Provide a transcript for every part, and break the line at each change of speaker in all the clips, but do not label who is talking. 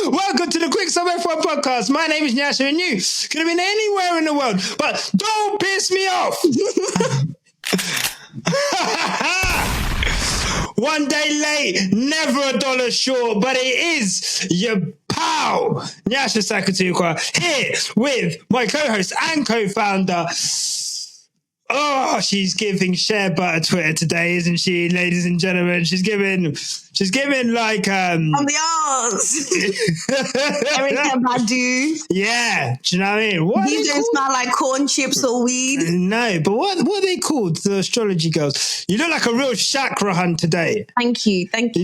Welcome to the Quick Sub F1 podcast. My name is Nyasha and you could have been anywhere in the world, but don't piss me off. 1 day late, never $1 short, but it is your pal, Nyasha Sakatukwa, here with my co-host and co-founder. Oh, she's giving share butter Twitter today, isn't she, ladies and gentlemen? She's giving like
on the arse. Erica Badu.
Yeah, do you know what I mean?
These don't smell like corn chips or weed.
No, but what are they called? The astrology girls. You look like a real chakra hunt today.
Thank you. And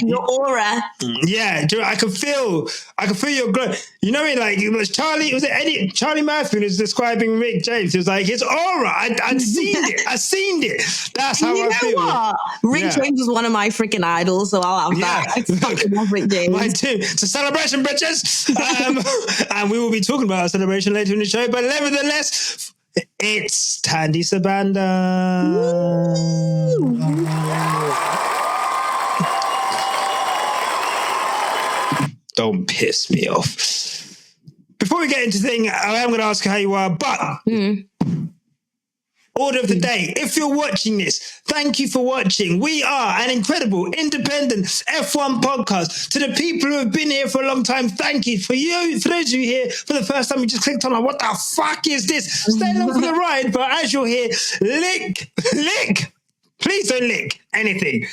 your aura.
Yeah, I can feel your glow. You know what I mean? Like it was Charlie Murphy was describing Rick James. He was like his aura. I'd seen it. I seen it. That's how I feel.
What? Rick James was one of my freaking idols, so I'll have that. I fucking love Rick James.
Mine too. It's a celebration, bitches. And we will be talking about our celebration later in the show, but nevertheless, it's Thandie Sabanda. Don't piss me off. Before we get into the thing, I am going to ask how you are, but order of the day. If you're watching this, thank you for watching. We are an incredible, independent F1 podcast. To the people who have been here for a long time, thank you. For those of you here for the first time, you just clicked on like, what the fuck is this? Stay along for the ride, but as you're here, lick. Please don't lick anything.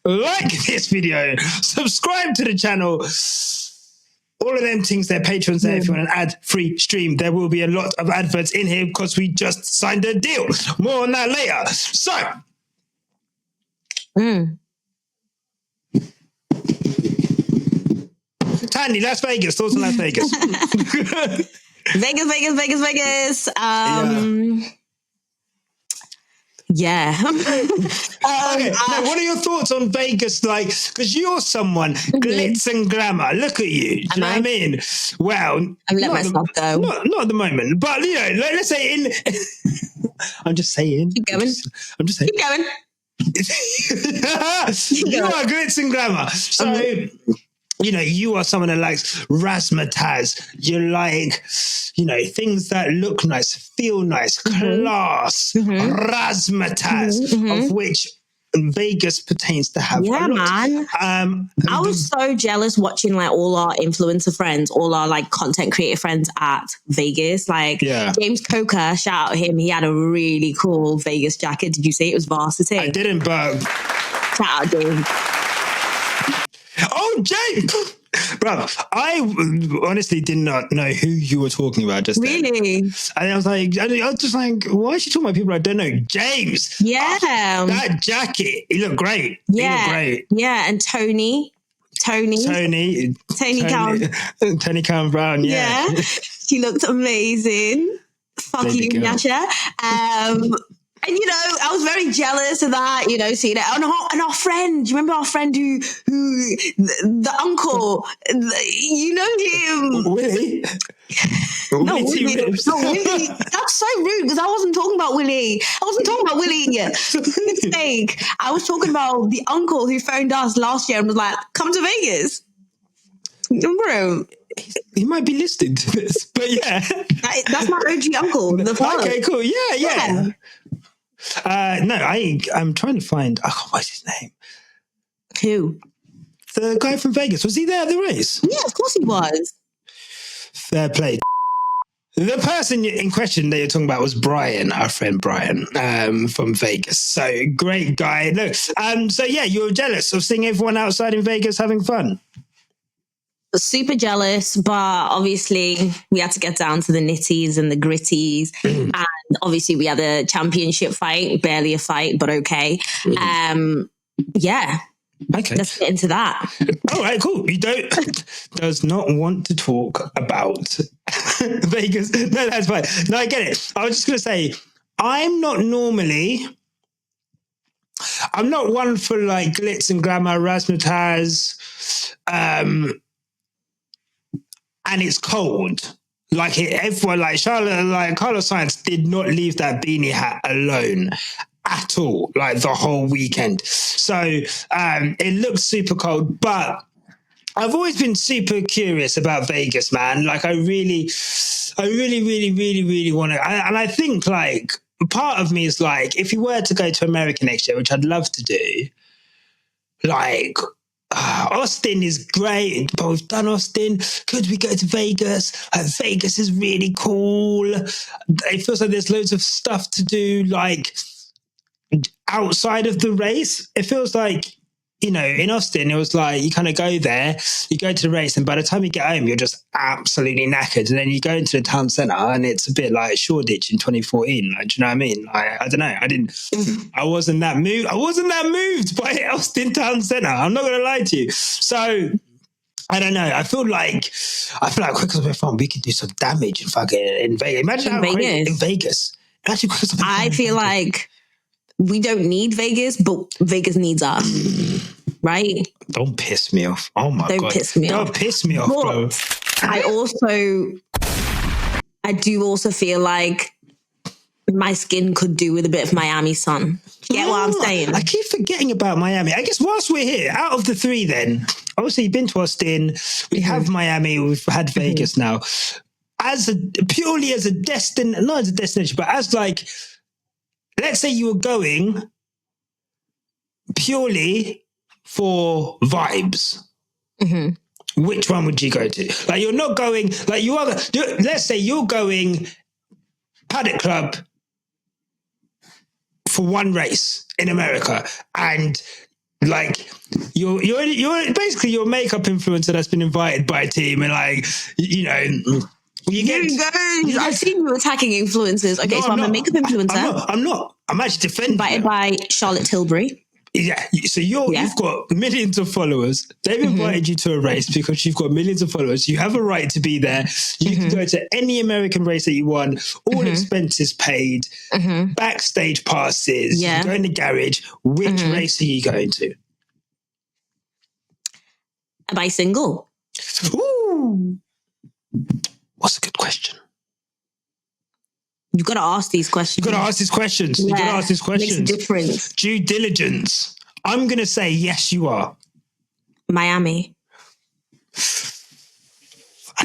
Like this video, subscribe to the channel. All of them things, they're patrons there. If you want an ad-free stream, there will be a lot of adverts in here because we just signed a deal. More on that later. So, Thandie, Las Vegas. Thoughts on Las Vegas?
Vegas. Yeah.
Okay. Now, what are your thoughts on Vegas? Like, because you're someone glitz and glamour. Look at you. Do you know what I mean? Well,
I've let myself go.
Not at the moment, but you know, let's say in. I'm just saying.
Keep going.
I'm just saying.
Keep going.
You are glitz and glamour. So. You know, you are someone that likes razzmatazz. You like, you know, things that look nice, feel nice, class, razzmatazz, of which Vegas pertains to have.
Yeah, man. I was so jealous watching like all our influencer friends, all our like content creator friends at Vegas. Like James Coker, shout out him. He had a really cool Vegas jacket. Did you see it was varsity?
I didn't, but
shout out James.
Oh, James! Bro, I honestly did not know who you were talking about just then.
Really?
And I was just like, why is she talking about people I don't know? James!
Yeah.
Oh, that jacket, he looked great.
Yeah.
He looked great.
Yeah, and Tony Count
Brown,
yeah. She looked amazing. Fuck you, Nyasha. And, you know, I was very jealous of that, you know, seeing it. And our friend, do you remember our friend who the uncle, you know him?
Willie?
No, Willie. That's so rude because I wasn't talking about Willie. Mistake. I was talking about the uncle who phoned us last year and was like, come to Vegas. Bro.
He might be listening to this, but yeah.
That's my OG uncle. The father.
Okay, cool. Yeah. No, I'm trying to find. Oh, what's his name?
Who?
The guy from Vegas. Was he there at the race?
Yeah, of course he was.
Fair play. The person in question that you're talking about was Brian, our friend Brian, from Vegas. So great guy. Look, so yeah, you were jealous of seeing everyone outside in Vegas having fun.
Super jealous, but obviously we had to get down to the nitties and the gritties. And obviously we had a championship fight, barely a fight, but okay. Yeah.
Okay.
Let's get into that.
All right, cool. You does not want to talk about Vegas. No, that's fine. No, I get it. I was just going to say, I'm not one for like glitz and glamour, razzmatazz, and it's cold. Everyone, like Charlotte, like Carlos Sainz did not leave that beanie hat alone at all, like the whole weekend. So it looks super cold, but I've always been super curious about Vegas, man. Like, I really want to. And I think, like, part of me is like, if you were to go to America next year, which I'd love to do, like, Austin is great, but we've done Austin. Could we go to Vegas? Vegas is really cool. It feels like there's loads of stuff to do, like, outside of the race. It feels like, you know, in Austin, it was like you kind of go there, you go to the race, and by the time you get home, you're just absolutely knackered. And then you go into the town centre, and it's a bit like Shoreditch in 2014. Like, do you know what I mean? I don't know. I wasn't that moved. I wasn't that moved by Austin town centre. I'm not going to lie to you. So, I don't know. I feel like Quick as Fun, we could do some damage in Vegas. Imagine how great in Vegas. Actually,
I feel like we don't need Vegas, but Vegas needs us, right?
Don't piss me off. Oh my God.
Don't piss me off.
Don't piss me off, bro.
I do also feel like my skin could do with a bit of Miami sun. You get what I'm saying?
I keep forgetting about Miami. I guess whilst we're here, out of the three then, obviously you've been to Austin, we have Miami, we've had Vegas now. Purely as a destination, not as a destination, but as like, let's say you were going purely for vibes. Mm-hmm. Which one would you go to? Like, you're not going, like, you are, let's say you're going Paddock Club for one race in America, and like, you're basically your makeup influencer that's been invited by a team, and like, you know,
I've seen you attacking influencers. Okay, no, so I'm a makeup influencer.
I'm not. I'm actually defending.
Invited by Charlotte Tilbury.
Yeah. So you've got millions of followers. They've invited you to a race because you've got millions of followers. You have a right to be there. You can go to any American race that you want. All expenses paid. Backstage passes. You go in the garage. Which race are you going to?
Am I single?
Ooh. What's a good question?
You've got to ask these questions.
You've got to ask these questions. You've got to ask these questions.
Makes a difference.
Due diligence. I'm going to say yes, you are.
Miami.
I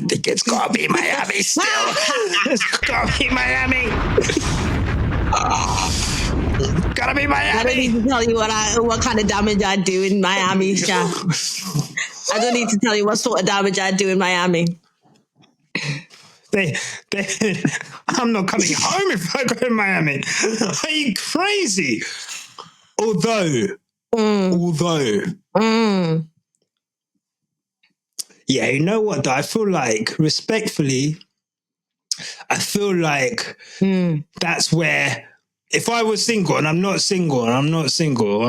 think it's got to be Miami still. It's got to be Miami. Gotta be Miami.
I don't need to tell you what kind of damage I do in Miami, Sha. I don't need to tell you what sort of damage I do in Miami.
I'm not coming home if I go to Miami. Are you crazy? Although, yeah, you know what? Though? I feel like, respectfully, that's where, if I was single and I'm not single, I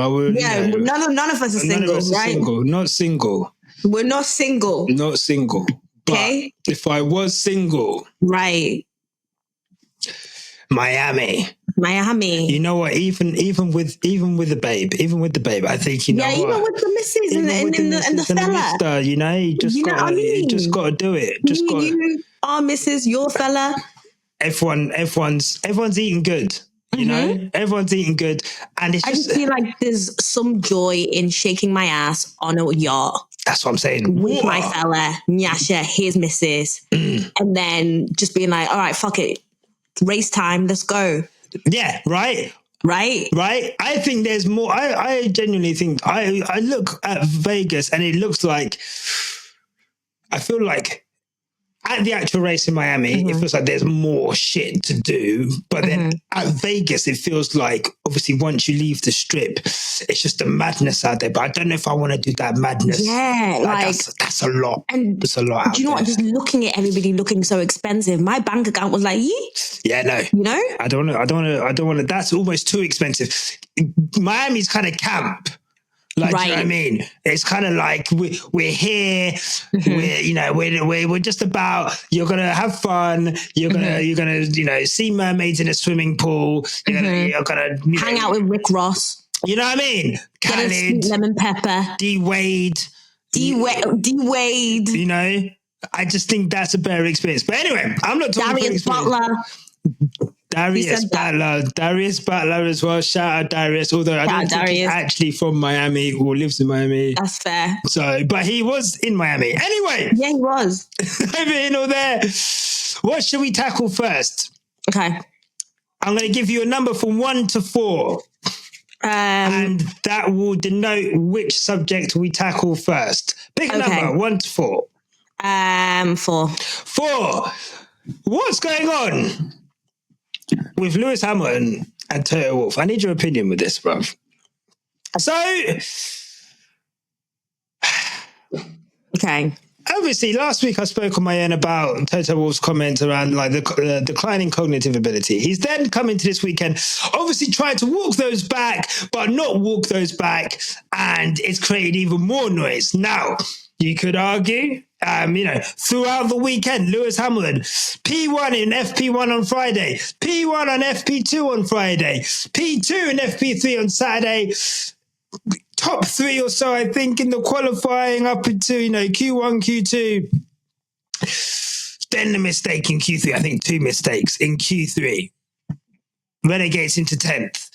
would. Yeah,
you know, none of us are single, right?
Not single.
We're not single.
Not single. Okay. But if I was single,
right?
Miami. You know what? Even with the babe, I think, you know. Yeah,
even with the missus and the fella.
Mister, you know, you just got to do it.
You are Mrs. Your fella.
Everyone's eating good. You know, everyone's eating good, and I
just feel like there's some joy in shaking my ass on a yacht.
That's what I'm saying.
With my fella, Nyasha, his missus, and then just being like, all right, fuck it, race time, let's go.
Yeah, right. I think there's more. I genuinely think I look at Vegas and it looks like, I feel like at the actual race in Miami, it feels like there's more shit to do. But then at Vegas, it feels like, obviously, once you leave the strip, it's just a madness out there. But I don't know if I want to do that madness.
Yeah,
that's a lot. And it's a lot.
Do you know what? Just looking at everybody looking so expensive, my bank account was like, yeet.
Yeah, no.
You know?
I don't want to. That's almost too expensive. Miami's kind of camp. Like, do you know what I mean? It's kind of like we're here. We're just about. You're gonna have fun. You're gonna see mermaids in a swimming pool. You're gonna
hang out with Rick Ross.
You know what I mean?
Khaled, sweet lemon pepper.
D Wade. You know, I just think that's a better experience. But anyway, I'm not talking
Darius Butler.
Darius Butler as well. Shout out Darius, although I don't think he's actually from Miami or lives in Miami.
That's fair.
So, but he was in Miami. Anyway.
Yeah, he was.
Over in or there. What should we tackle first?
Okay.
I'm going to give you a number from 1 to 4. And that will denote which subject we tackle first. Pick a number, 1 to 4.
4.
4. What's going on with Lewis Hamilton and Toto Wolff? I need your opinion with this, bruv. So,
okay.
Obviously, last week I spoke on my own about Toto Wolff's comments around like the declining cognitive ability. He's then come into this weekend, obviously tried to walk those back, but not walk those back, and it's created even more noise. Now, you could argue, throughout the weekend, Lewis Hamilton, P1 in FP1 on Friday, P1 on FP2 on Friday, P2 in FP3 on Saturday, top 3 or so, I think, in the qualifying up into, Q1, Q2. Then the mistake in Q3. I think 2 mistakes in Q3. Renegates into 10th.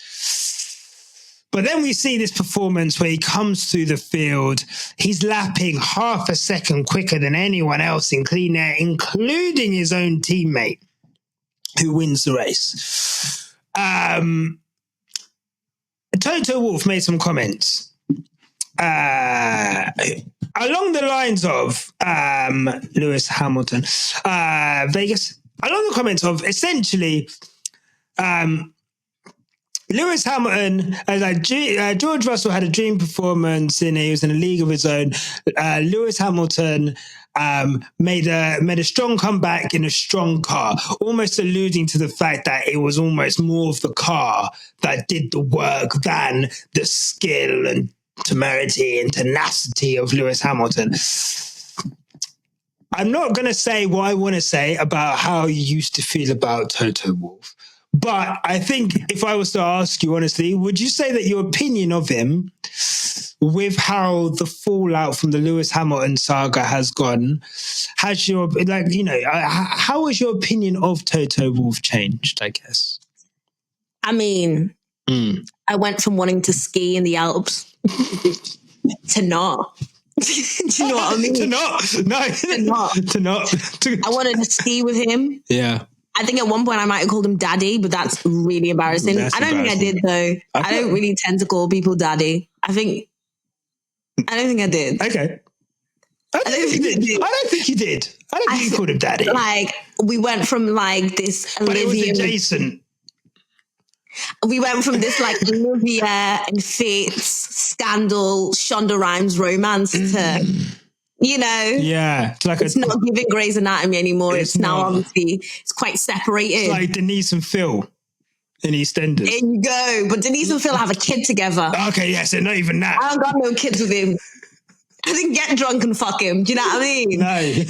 But then we see this performance where he comes through the field. He's lapping half a second quicker than anyone else in clean air, including his own teammate who wins the race. Toto Wolff made some comments along the lines of Lewis Hamilton, Vegas, along the comments of essentially Lewis Hamilton, George Russell had a dream performance he was in a league of his own. Lewis Hamilton made a strong comeback in a strong car, almost alluding to the fact that it was almost more of the car that did the work than the skill and temerity and tenacity of Lewis Hamilton. I'm not going to say what I want to say about how you used to feel about Toto Wolff, but I think if I was to ask you honestly, would you say that your opinion of him, with how the fallout from the Lewis Hamilton saga has gone, how has your opinion of Toto Wolff changed, I guess?
I mean, I went from wanting to ski in the Alps to not. Do you know what I mean?
To not. No. To not.
I wanted to ski with him.
Yeah.
I think at one point I might have called him daddy, but that's really embarrassing. I don't think I did though. I don't really tend to call people daddy. I don't think I did.
Okay. I don't think you did. I don't think you called him daddy.
Like, we went from like this
Olivia... But it was adjacent.
We went from this like Olivia and Fitz scandal, Shonda Rhimes romance to,
Yeah.
It's not giving Grey's Anatomy anymore. It's now obviously, it's quite separated.
It's like Denise and Phil in EastEnders.
There you go. But Denise and Phil have a kid together.
Okay, yeah, so not even that.
I don't got no kids with him. I didn't get drunk and fuck him. Do you know what I mean?
No.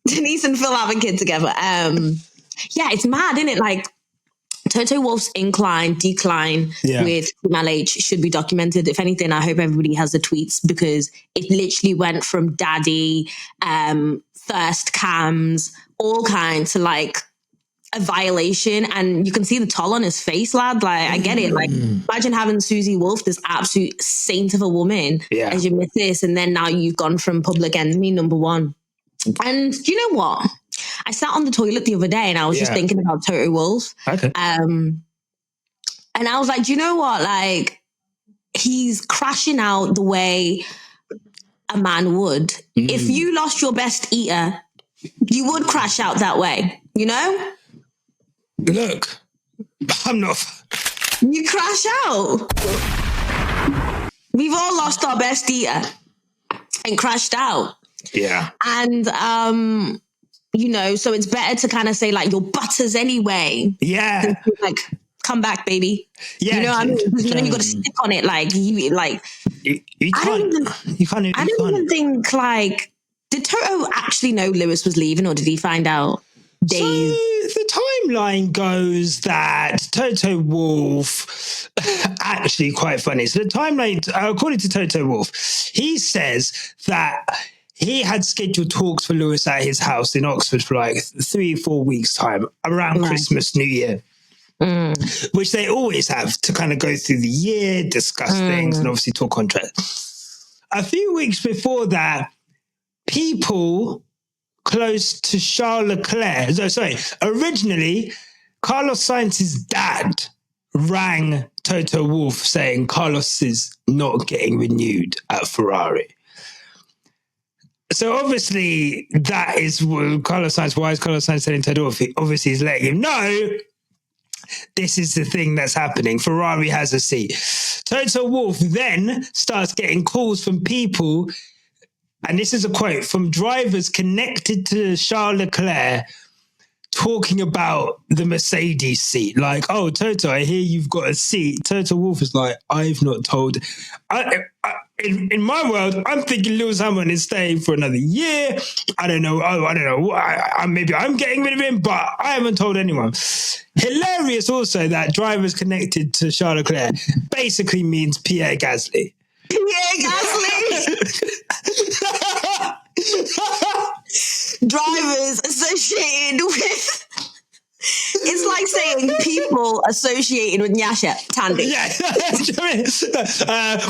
Denise and Phil have a kid together. Yeah, it's mad, isn't it? Like, Toto Wolff's decline with Team LH should be documented. If anything, I hope everybody has the tweets, because it literally went from daddy, first cams, all kinds, to like a violation. And you can see the toll on his face, lad. Like, I get it. Like, imagine having Susie Wolff, this absolute saint of a woman, as your missus, and then now you've gone from public enemy number 1. And you know what? I sat on the toilet the other day and I was just thinking about Toto Wolff.
Okay.
And I was like, do you know what? Like, he's crashing out the way a man would. If you lost your best eater, you would crash out that way,
Look, I'm not...
You crash out. We've all lost our best eater and crashed out.
Yeah.
And, so it's better to kind of say like, your butters anyway.
Yeah.
Like, come back, baby.
Yeah.
You know what I mean? Because then you got to stick on it. Like, you can't even think like, did Toto actually know Lewis was leaving, or did he find out days?
So the timeline goes that Toto Wolff, actually quite funny. So the timeline, according to Toto Wolff, he says that he had scheduled talks for Lewis at his house in Oxford for like 3-4 weeks' time, around Christmas, New Year. which they always have to kind of go through the year, discuss things, and obviously talk contracts. A few weeks before that, people close to Charles Leclerc, originally, Carlos Sainz's dad rang Toto Wolff saying Carlos is not getting renewed at Ferrari. So obviously that is Carlos Sainz. Why is Carlos Sainz telling Toto Wolff? Obviously he's letting him know this is the thing that's happening. Ferrari has a seat. Toto Wolff then starts getting calls from people, and this is a quote, from drivers connected to Charles Leclerc, talking about the Mercedes seat. Like, oh, Toto, I hear you've got a seat. Toto Wolff is like, I've not told. In my world, I'm thinking Lewis Hamilton is staying for another year. I don't know. Maybe I'm getting rid of him, but I haven't told anyone. Hilarious also that drivers connected to Charles Leclerc basically means Pierre Gasly.
Pierre Gasly! Drivers associated with... It's like saying people associated with Nyasha. Thandie.
Yeah.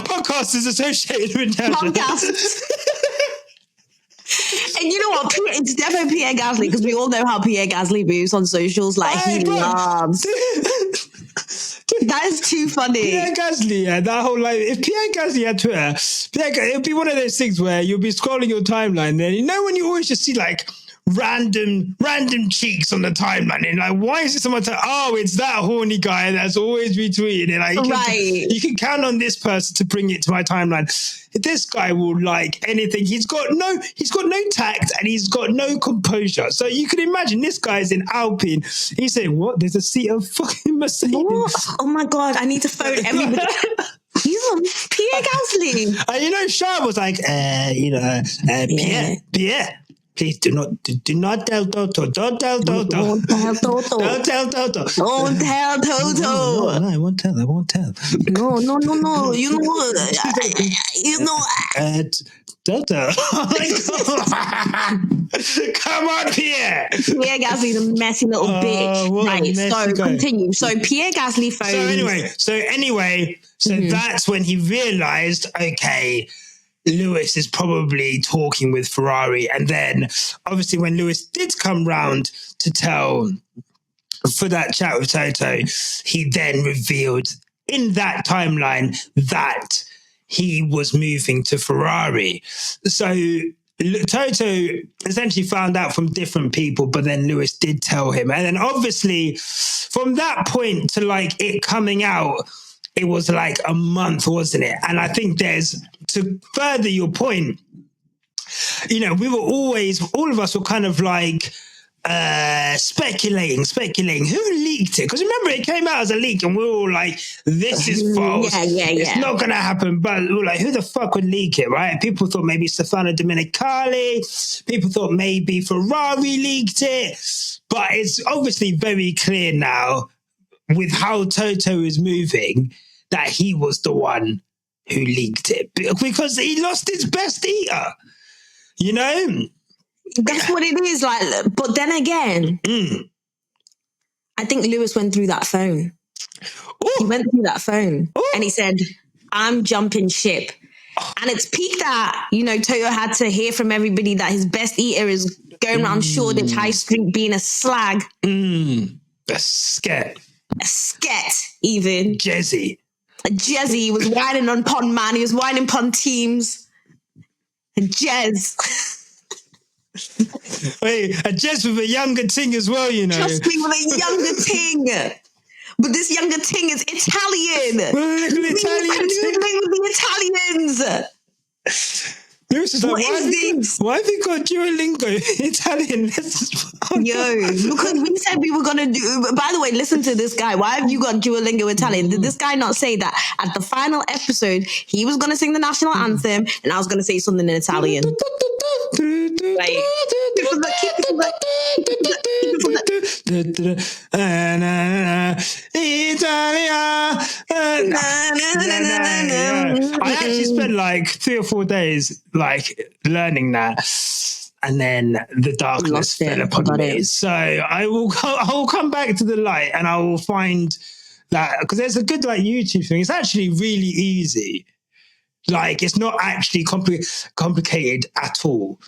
Podcasters associated with Nyasha.
Podcasts. And you know what? It's definitely Pierre Gasly, because we all know how Pierre Gasly moves on socials. Like, he loves... That is too funny.
Pierre Gasly, that whole life. If Pierre Gasly had Twitter, it would be one of those things where you'll be scrolling your timeline, and you know when you always just see like random cheeks on the timeline, and like, why is it someone saying, oh, it's that horny guy that's always retweeting it? Like, you can count on this person to bring it to my timeline. This guy will like anything. He's got no tact, and he's got no composure. So you can imagine this guy's in Alpine. He's saying, what? There's a seat of fucking Mercedes.
What? Oh my God, I need to phone everybody. He's on Pierre Gasly.
And you know, Charles was like, Pierre. Please do not tell Toto. Don't tell Toto.
Don't tell Toto.
Don't tell Toto.
Don't tell Toto.
No, I won't tell.
No. You know.
Toto. Come on, Pierre.
Pierre Gasly's a messy little bitch. Right, so continue. So Pierre Gasly phones.
So anyway, that's when he realised, okay, Lewis is probably talking with Ferrari. And then obviously when Lewis did come round to tell for that chat with Toto, he then revealed in that timeline that he was moving to Ferrari. So Toto essentially found out from different people, but then Lewis did tell him. And then obviously from that point to like it coming out, it was like a month, wasn't it? And I think to further your point, you know, we were always, all of us were kind of like speculating who leaked it. Because remember, it came out as a leak and we were all like, this is false. It's not going to happen. But we were like, who the fuck would leak it, right? People thought maybe Stefano Domenicali. People thought maybe Ferrari leaked it. But it's obviously very clear now with how Toto is moving that he was the one who leaked it because he lost his best eater, you know?
That's what it is. Like, but then again, I think Lewis went through that phone. Ooh. He went through that phone and he said, I'm jumping ship. And it's peaked at, you know, Toto had to hear from everybody that his best eater is going around Shoreditch High Street being a slag.
A sket.
A sket, even. Jezzy was whining on Pond Man. He was whining upon teams. And Jez.
Wait, a Jez with a younger ting as well, you know.
Trust me, with a younger ting. But this younger ting is Italian.
With
the Italians.
Lewis is like, why have you got Duolingo Italian lessons?
Because we said we were going to do... By the way, listen to this guy. Why have you got Duolingo Italian? Did this guy not say that at the final episode, he was going to sing the national anthem and I was going to say something in Italian?
I actually spent like 3 or 4 days like learning that, and then the darkness fell upon me. So I will come back to the light, and I will find that, because there's a good like YouTube thing. It's actually really easy. Like, it's not actually complicated at all.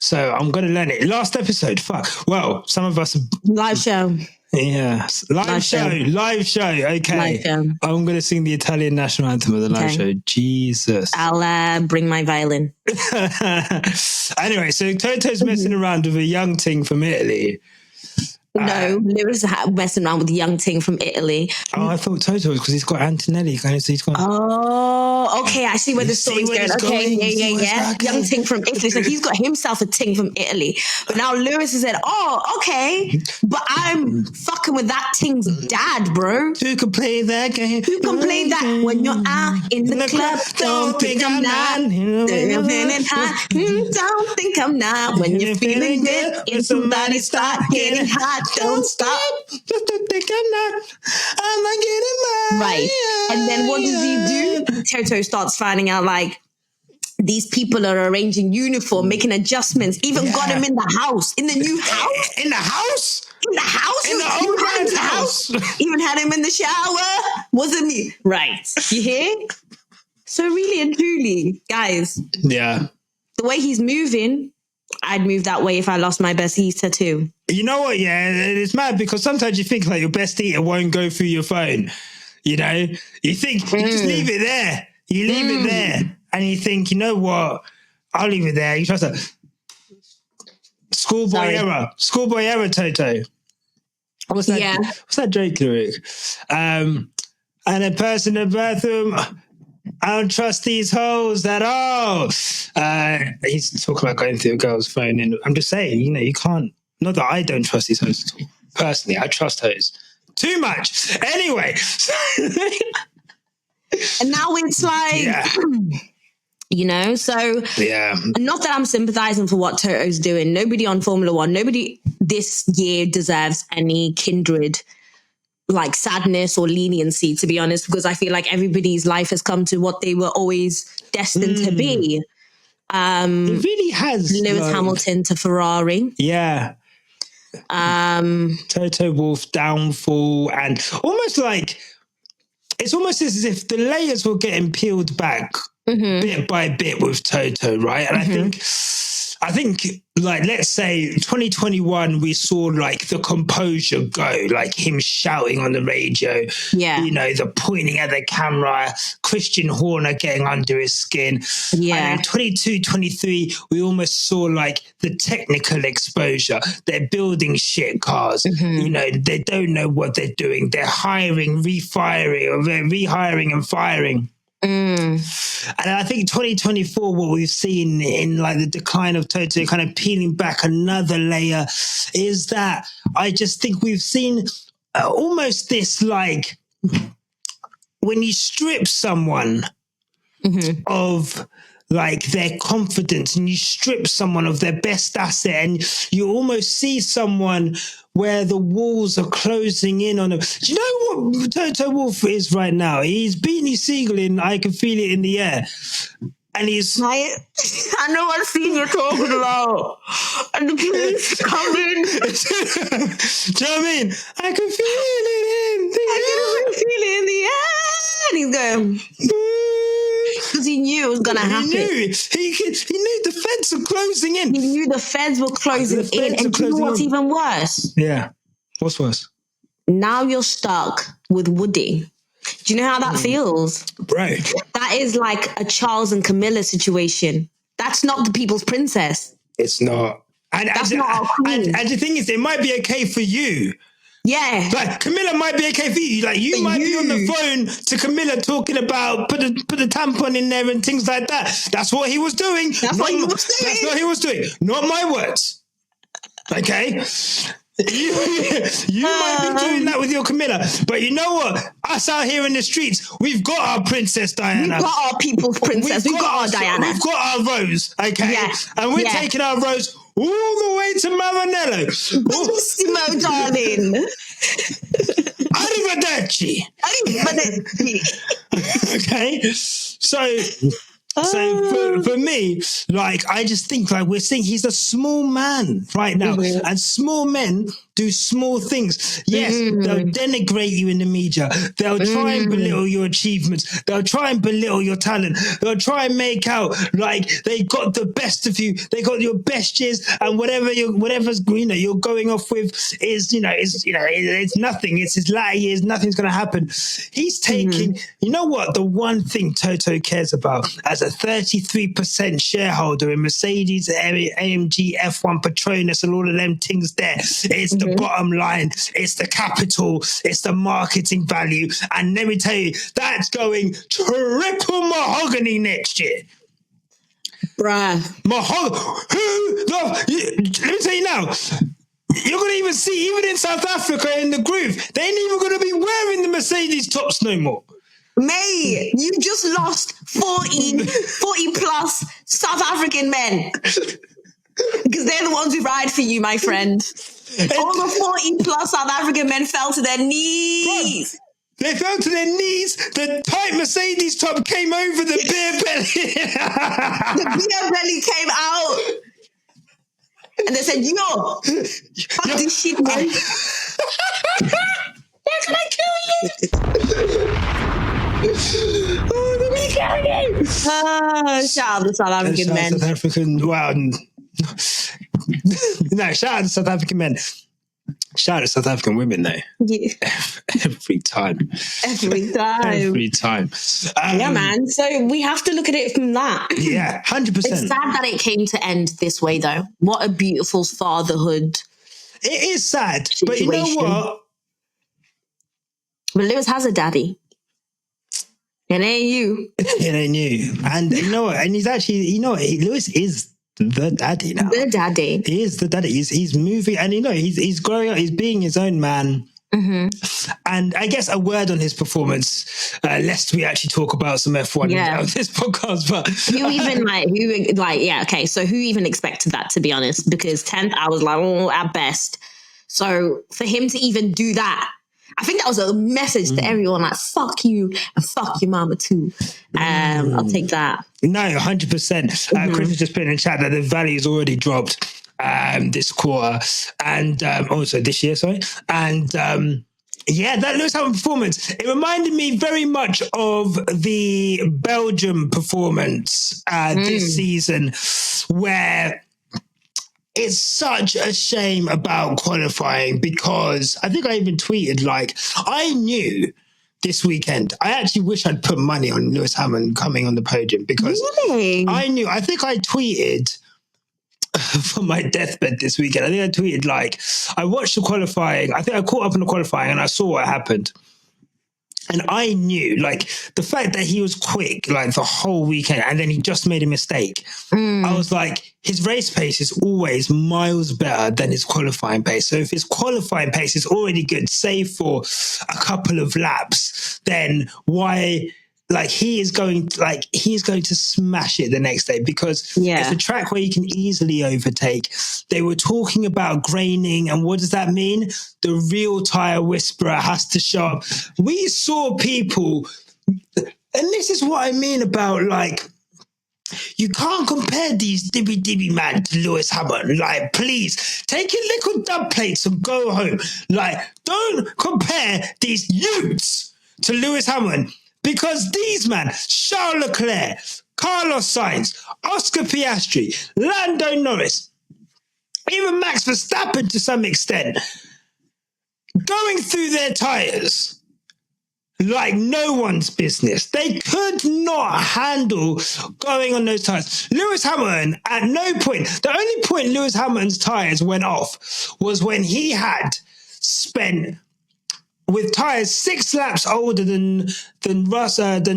So I'm going to learn it. Last episode, well, some of us...
Live show.
Yes. Live show. Okay. Live show. I'm going to sing the Italian national anthem of the live show. Jesus.
I'll bring my violin.
Anyway, so Toto's messing around with a young ting from Italy.
No, Lewis is messing around with the young ting from Italy.
Oh, I thought Toto was because he's got Antonelli. He's got...
Oh, okay. I see where the story's going. Okay, yeah. Okay. Young ting from Italy. So he's got himself a ting from Italy. But now Lewis has said, oh, okay. But I'm fucking with that ting's dad, bro.
Who can play that game?
Who can play that when you're out in the club? Don't think I'm not. You're feeling hot. Don't think I'm not. When you're feeling good and somebody start getting hot. Don't stop.
Just don't think I'm not getting mine.
Right. And then what does he do? Toto starts finding out like these people are arranging uniform, making adjustments, even got him in the house, in the new house.
In the house?
In the house?
In the old man's house.
Even had him in the shower. Wasn't me? Right. You hear? So really and truly, guys.
Yeah.
The way he's moving, I'd move that way if I lost my bestie tattoo.
You know what? Yeah, it's mad because sometimes you think like your best eater won't go through your phone. You know, you think you just leave it there. You leave it there, and you think, you know what? I'll leave it there. You trust that schoolboy error, Toto. What's that?
Yeah.
What's that Drake lyric? And a person in the bathroom. I don't trust these hoes at all. He's talking about going through a girl's phone, and I'm just saying, you know, you can't. Not that I don't trust these hoes at all. Personally, I trust hoes too much. Anyway,
and now it's like, you know, so not that I'm sympathizing for what Toto's doing. Nobody on Formula One, nobody this year deserves any kindred like sadness or leniency, to be honest, because I feel like everybody's life has come to what they were always destined to be.
It really has.
Lewis Hamilton to Ferrari.
Yeah. Toto Wolff downfall, and almost like it's almost as if the layers were getting peeled back bit by bit with Toto, right? And I think like, let's say 2021, we saw like the composure go, like him shouting on the radio, you know, the pointing at the camera, Christian Horner getting under his skin. Yeah. And 22, 23, we almost saw like the technical exposure. They're building shit cars. You know, they don't know what they're doing. They're hiring, refiring, or they're rehiring and firing. And I think 2024, what we've seen in like the decline of Toto, kind of peeling back another layer, is that I just think we've seen almost this, like, when you strip someone of like their confidence, and you strip someone of their best asset, and you almost see someone where the walls are closing in on him. Do you know what Toto Wolff is right now? He's Beanie Siegeling, I can feel it in the air. And he's... I
know what scene you're talking about. And the police coming.
Do you know what I mean? I can feel it in the air.
I can feel it in the air. And he's going... Because he knew it was going to happen.
He knew the feds are closing in.
He knew the feds were closing in. And do you know what's even worse?
Yeah. What's worse?
Now you're stuck with Woody. Do you know how that feels?
Right.
That is like a Charles and Camilla situation. That's not the people's princess.
It's not.
That's not our queen.
And the thing is, it might be okay for you.
Yeah.
Like, Camilla might be okay for you. Like, you might be on the phone to Camilla talking about put a tampon in there and things like that. That's what he was doing.
That's what he was doing.
Not my words. Okay? You might be doing that with your Camilla. But you know what? Us out here in the streets, we've got our Princess Diana.
We've got our people's princess. We've got our Diana.
We've got our Rose, okay? Yeah. And we're taking our Rose all the way to Maranello.
Bellissimo, darling.
Arrivederci.
Arrivederci.
Okay? So, So for me, like, I just think like we're seeing he's a small man right now, and small men do small things. Yes, they'll denigrate you in the media. They'll try and belittle your achievements. They'll try and belittle your talent. They'll try and make out like they got the best of you. They got your best years, and whatever's you're going off with is it's nothing. It's his latter years. Nothing's going to happen. He's taking. You know what? The one thing Toto cares about as a 33% shareholder in Mercedes, AMG, F1, Petronas, and all of them things there. It's the bottom line. It's the capital. It's the marketing value. And let me tell you, that's going triple mahogany next year.
Bruh.
Let me tell you now. You're going to even see, even in South Africa in the groove, they ain't even going to be wearing the Mercedes tops no more.
Mate, you just lost 40 plus South African men. Because they're the ones who ride for you, my friend. All the 40 plus South African men fell to their knees.
They fell to their knees. The tight Mercedes top came over the beer belly.
The beer belly came out. And they said, yo, fuck this shit, man. They're going to kill you. Shout out to South African men.
South African, well, no, shout out to South African men. Shout out to South African women, though.
Yeah.
Every time.
Every time. Yeah, man. So we have to look at it from that.
Yeah, 100%.
It's sad that it came to end this way, though. What a beautiful fatherhood.
It is sad,
situation.
But you know what?
But Lewis has a daddy. It ain't you.
It ain't you. And you know what? And he's actually, Lewis is the daddy now.
The daddy.
He is the daddy. He's moving, and he's growing up. He's being his own man. And I guess a word on his performance, lest we actually talk about some F1 on this podcast. But so who even expected that, to be honest? Because 10th, I was like, oh, at best. So for him to even do that, I think that was a message to everyone, like, fuck you and fuck your mama too. I'll take that. No, 100%. Chris was just putting in the chat that the value's already dropped this quarter and also this year, sorry. And that Lewis Hamilton performance, it reminded me very much of the Belgium performance this season, where it's such a shame about qualifying, because I think I even tweeted, like, I knew this weekend, I actually wish I'd put money on Lewis Hamilton coming on the podium, because I think I tweeted for my deathbed this weekend. I think I tweeted, like, I watched the qualifying. I think I caught up on the qualifying and I saw what happened. And I knew, like, the fact that he was quick, like, the whole weekend, and then he just made a mistake. I was like, his race pace is always miles better than his qualifying pace. So if his qualifying pace is already good, save for a couple of laps, then why... Like, he is going to smash it the next day, because it's a track where you can easily overtake. They were talking about graining, and what does that mean? The real tire whisperer has to show up. We saw people, and this is what I mean about, like, you can't compare these dibby man to Lewis Hamilton. Like, please, take your little dub plates and go home. Like, don't compare these youths to Lewis Hamilton. Because these man, Charles Leclerc, Carlos Sainz, Oscar Piastri, Lando Norris, even Max Verstappen to some extent, going through their tyres like no one's business. They could not handle going on those tyres. Lewis Hamilton, at no point, the only point Lewis Hamilton's tyres went off was when he had spent, with tyres 6 laps older than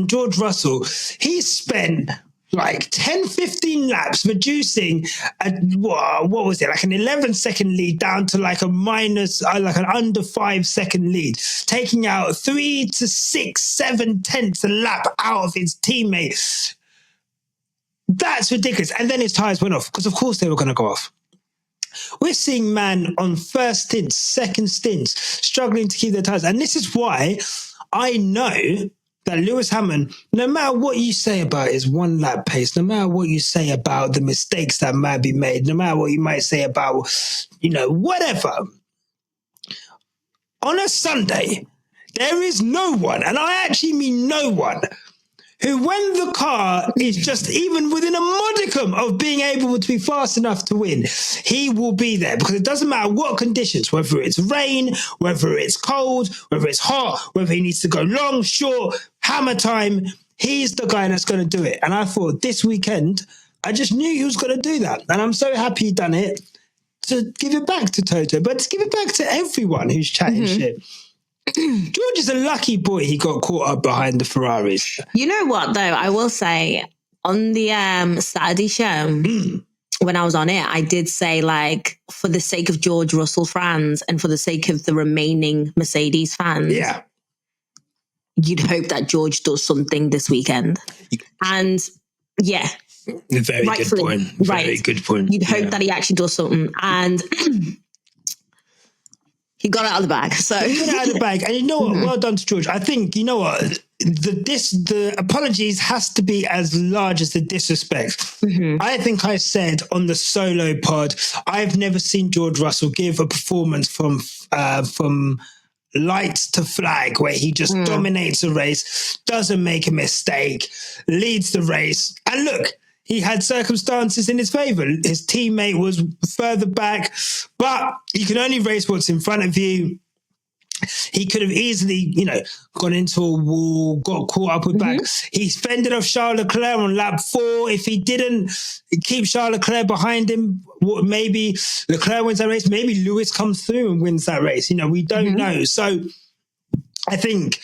George Russell, he spent like 10, 15 laps reducing what was it, like an 11-second lead down to like a minus, like an under 5-second lead, taking out 3 to 6, 7 tenths a lap out of his teammates. That's ridiculous. And then his tyres went off, because of course they were going to go off. We're seeing man on first stints, second stints, struggling to keep their tyres. And this is why I know that Lewis Hamilton, no matter what you say about his one lap pace, no matter what you say about the mistakes that might be made, no matter what you might say about, whatever, on a Sunday, there is no one, and I actually mean no one, who, when the car is just even within a modicum of being able to be fast enough to win, he will be there, because it doesn't matter what conditions, whether it's rain, whether it's cold, whether it's hot, whether he needs to go long, short, hammer time, he's the guy that's going to do it. And I thought this weekend, I just knew he was going to do that. And I'm so happy he done it, to give it back to Toto, but to give it back to everyone who's chatting shit. George is a lucky boy he got caught up behind the Ferraris.
You know what, though? I will say, on the Saturday show, when I was on it, I did say, like, for the sake of George Russell fans and for the sake of the remaining Mercedes fans, you'd hope that George does something this weekend. And, yeah.
Very good point. Very good point.
You'd hope that he actually does something. And... he got it out of the bag. So
he got it out of the bag. And you know what? Well done to George. I think, you know what? The apologies has to be as large as the disrespect. I think I said on the solo pod, I've never seen George Russell give a performance from lights to flag where he just dominates a race, doesn't make a mistake, leads the race. And look, he had circumstances in his favour. His teammate was further back, but you can only race what's in front of you. He could have easily, gone into a wall, got caught up with back. He fended off Charles Leclerc on lap 4. If he didn't keep Charles Leclerc behind him, maybe Leclerc wins that race. Maybe Lewis comes through and wins that race. We don't know. So I think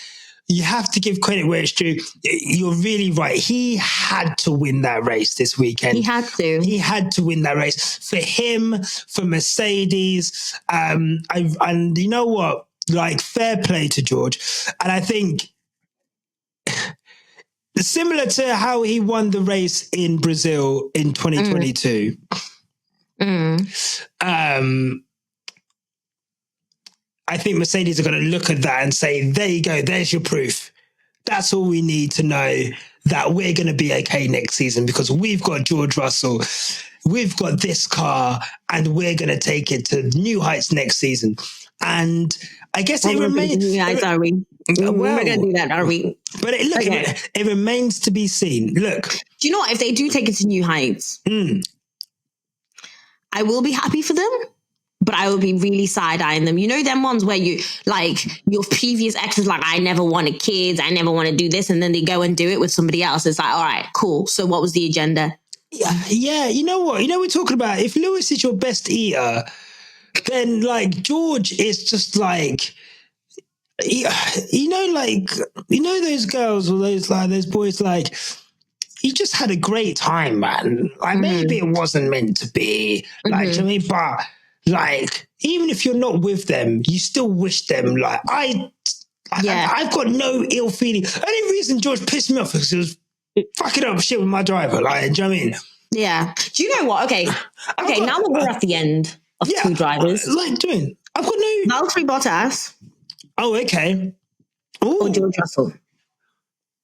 you have to give credit where it's due. You're really right. He had to win that race this weekend.
He had to.
He had to win that race. For him, for Mercedes. And you know what? Like, fair play to George. And I think similar to how he won the race in Brazil in 2022, I think Mercedes are going to look at that and say, there you go, there's your proof. That's all we need to know that we're going to be okay next season, because we've got George Russell, we've got this car, and we're going to take it to new heights next season. And I guess it remains...
New heights, are we? We're going to do that, are we?
But it remains to be seen. Look.
Do you know what? If they do take it to new heights, I will be happy for them. But I will be really side-eyeing them. You know them ones where you, like, your previous ex is like, I never wanted kids, I never want to do this, and then they go and do it with somebody else. It's like, all right, cool. So what was the agenda?
Yeah, you know what? We're talking about, if Lewis is your best eater, then, like, George is just like, those girls or those boys, like, he just had a great time, man. Like, maybe it wasn't meant to be, like, to me, but... like, even if you're not with them, you still wish them, like, I've got no ill feeling. Only reason George pissed me off is he was fucking up shit with my driver, like, do you know what I mean?
Yeah. Do you know what? Okay, now that we're at the end of two drivers.
I've got no...
Valtteri Bottas.
Oh, okay. Ooh.
Or George Russell.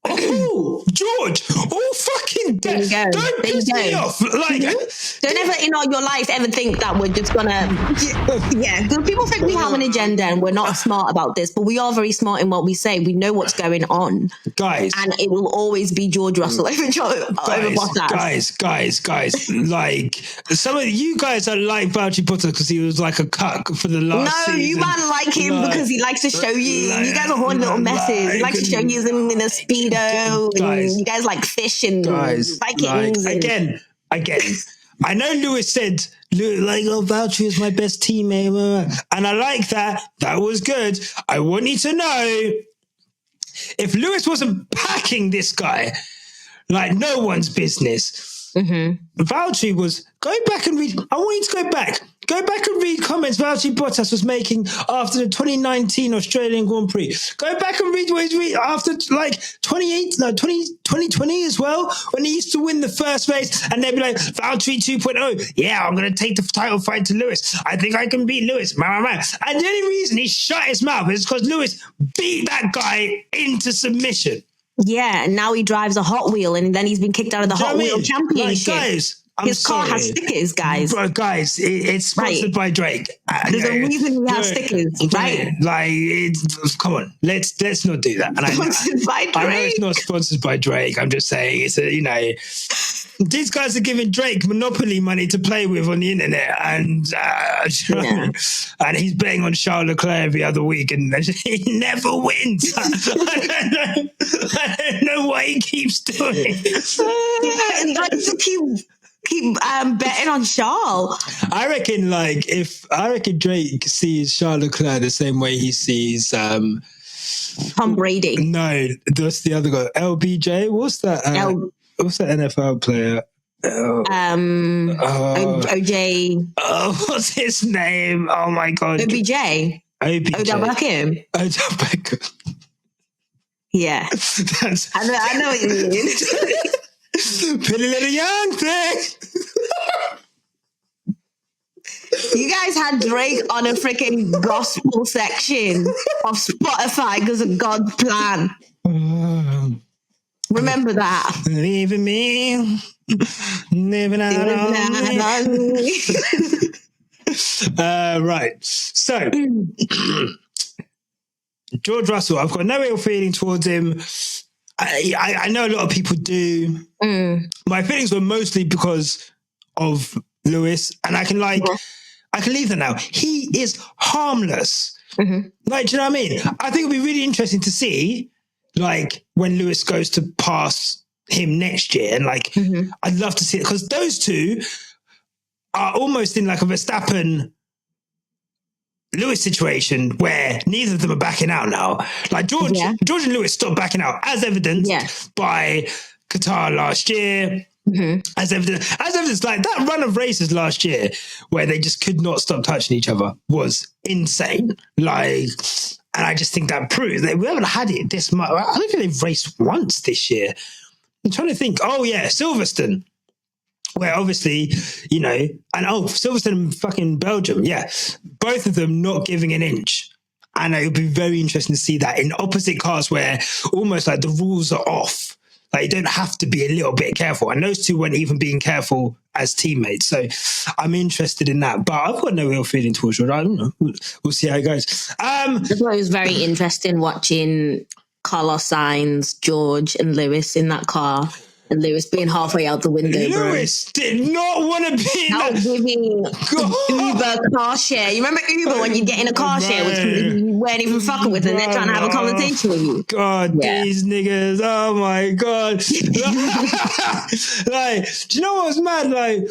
Oh, George! Oh, fucking death! Don't piss me off! Like,
don't ever in all your life ever think that we're just gonna. Yeah, people think we have an agenda and we're not smart about this, but we are very smart in what we say. We know what's going on,
guys,
and it will always be George Russell over Bottas.
Guys! Like, some of you guys are like Valtteri Bottas because he was like a cuck for the last season.
You man like him because he likes to show you. You guys are horny little messes. He likes to show you them in a speed. Guys, you guys like fish and Vikings.
Again. I know Lewis said, Valtteri is my best teammate, and I like that. That was good. I want you to know, if Lewis wasn't packing this guy like no one's business, Valtteri was... Go back and read... I want you to go back and read comments Valtteri Bottas was making after the 2019 Australian Grand Prix. Go back and read what he's reading after, like, 2020 as well, when he used to win the first race, and they'd be like, Valtteri 2.0, yeah, I'm going to take the title fight to Lewis. I think I can beat Lewis. And the only reason he shut his mouth is because Lewis beat that guy into submission.
Yeah, and now he drives a Hot Wheel, and then he's been kicked out of the Hot Wheel Championship.
Like, guys,
his car has stickers, guys.
Bro, guys, it's sponsored by Drake.
There's a reason he has stickers, right?
Like, come on, let's not do that. And
Sponsored by Drake.
I know it's not sponsored by Drake. I'm just saying, it's these guys are giving Drake monopoly money to play with on the internet, and and he's betting on Charles Leclerc every other week, and he never wins. I don't know what he keeps doing.
Keep betting on Charles.
I reckon Drake sees Charles Leclerc the same way he sees
Tom Brady.
No, that's the other guy. LBJ. What's that? What's that NFL player?
OJ.
Oh, what's his name? Oh my god.
OBJ. Odell Beckham.
Odell Beckham.
Yeah. I know what you mean.
Pretty little young thing.
You guys had Drake on a freaking gospel section of Spotify because of God's plan. Remember that.
Leaving me. Living out on me. Right. So, George Russell, I've got no real feeling towards him. I know a lot of people do. My feelings were mostly because of Lewis, and I can leave that now. He is harmless. Like, do you know what I mean? I think it'll be really interesting to see, like, when Lewis goes to pass him next year, and like, I'd love to see it, because those two are almost in like a Verstappen Lewis situation where neither of them are backing out now. Like George and Lewis stopped backing out, as evidenced by Qatar last year. As evidence, like that run of races last year where they just could not stop touching each other was insane. Like, and I just think that proves that we haven't had it this much. I don't think they've raced once this year. I'm trying to think. Oh yeah, Silverstone. Where obviously, Silverstone and fucking Belgium, both of them not giving an inch. And it would be very interesting to see that in opposite cars where almost like the rules are off. Like, you don't have to be a little bit careful. And those two weren't even being careful as teammates. So I'm interested in that. But I've got no real feeling towards George. I don't know. We'll see how it goes. I
thought it was very interesting watching Carlos Sainz, George and Lewis in that car. And Lewis being halfway out the window,
Lewis did not want to be in
that. Giving Uber car share. You remember Uber when you get in a car share with somebody you weren't even fucking with and they're trying to have a conversation with you?
God, these niggas. Oh my God. Like, do you know what was mad? Like,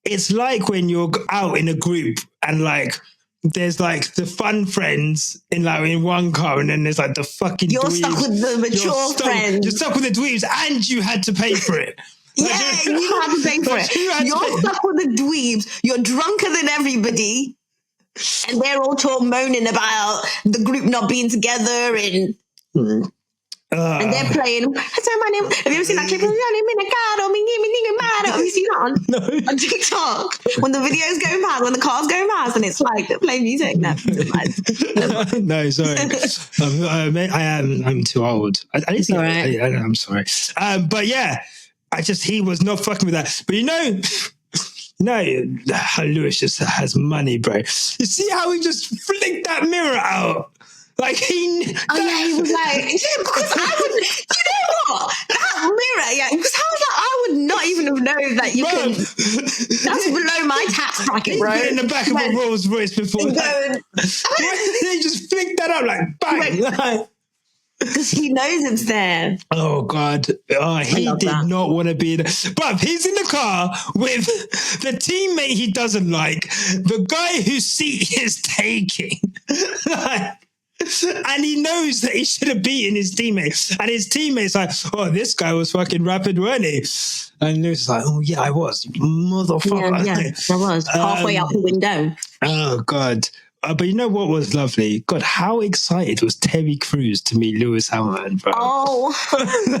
it's like when you're out in a group and like, there's like the fun friends in one car, and then there's like the fucking
You're
dweebs.
Stuck with the mature friends.
You're stuck with the dweebs, and you had to pay for it.
You had to pay for it. You're stuck with the dweebs. You're drunker than everybody, and they're all moaning about the group not being together and they're playing. Have you ever seen that clip? Have you seen that on TikTok? When the video's going past, when the car's going past, and it's like they're playing music. No,
no, sorry. I'm too old. I'm sorry. But yeah, he was not fucking with that. But Lewis just has money, bro. You see how he just flicked that mirror out? Like he was like, because I would, you know what? That mirror, because how was that? I would not even have known that you can. That's below my tax bracket, bro. In the back of a Rolls Royce before that. He just flicked that up like bang.
Because he knows it's there.
Oh God! He did not want to be in. But he's in the car with the teammate he doesn't like, the guy whose seat he's taking. And he knows that he should have beaten his teammates. And his teammates like, oh, this guy was fucking rapid, weren't he? And Lewis is like, oh, yeah, I was. You motherfucker.
Yeah, I was. Halfway out the window.
Oh, God. But you know what was lovely? God, how excited was Terry Crews to meet Lewis Hamilton, bro?
Oh,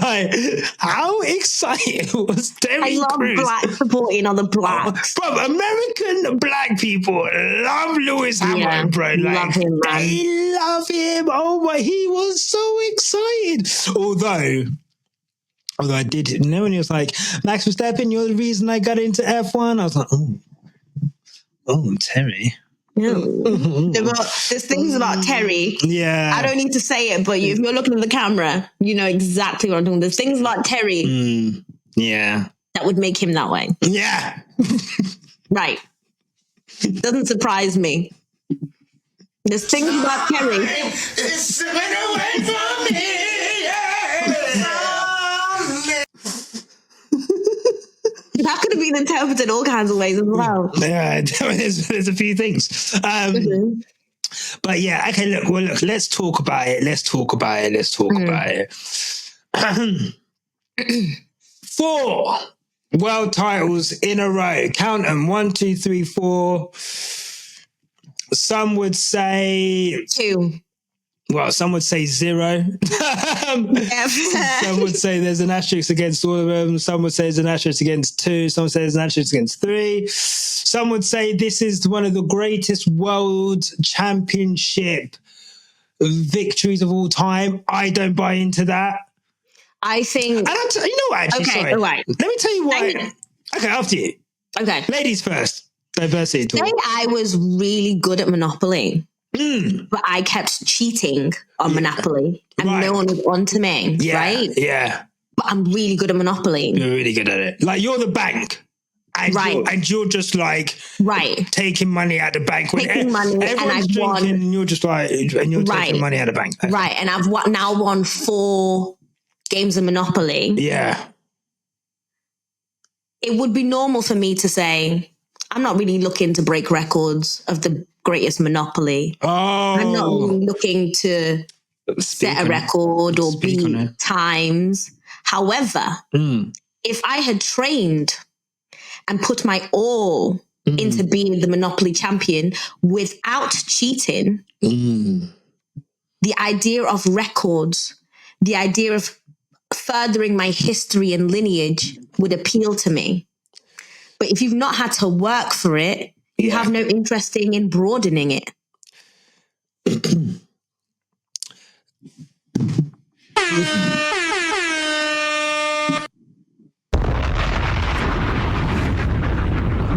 Like, how excited was Terry
I love
Crews?
black supporting other blacks.
Bro, American black people love Lewis Hamilton, bro. Like,
love him, man.
they love him. Oh my, he was so excited. Although I did, you know, when he was like, Max Verstappen, you're the reason I got into F1. I was like, oh, Terry.
There's things about Terry.
Yeah.
I don't need to say it, but if you're looking at the camera, you know exactly what I'm talking about. There's things about Terry.
Yeah.
That would make him that way.
Yeah.
Right. Doesn't surprise me. There's things about Terry.
It's slipping away from me.
That could have been interpreted all kinds of ways as well.
Yeah, there's a few things. But yeah, okay, look, let's talk about it. Let's talk about it. 4 world titles in a row. Count them. 1, 2, 3, 4. Some would say
2.
Well, some would say 0. Some would say there's an asterisk against all of them. Some would say there's an asterisk against 2. Some would say there's an asterisk against 3. Some would say this is one of the greatest world championship victories of all time. I don't buy into that.
I think...
You know what, actually,
okay,
sorry.
all right.
Let me tell you why. Okay, after you.
Okay.
Ladies first. Diversity talk.
Say I was really good at Monopoly. But I kept cheating on Monopoly and no one was on to me, right?
Yeah.
But I'm really good at Monopoly.
You're really good at it. Like, you're the bank. And you're just like taking money out of the bank.
Taking money
everyone's
and
drinking
won.
And you're just like, and you're taking money out of the bank. Okay.
Right. And I've now won 4 games of Monopoly.
Yeah.
It would be normal for me to say, I'm not really looking to break records of the greatest Monopoly. I'm not really looking to set a record or beat times. However, if I had trained and put my all into being the Monopoly champion without cheating, the idea of records, the idea of furthering my history and lineage would appeal to me. But if you've not had to work for it, you have no interest in broadening it.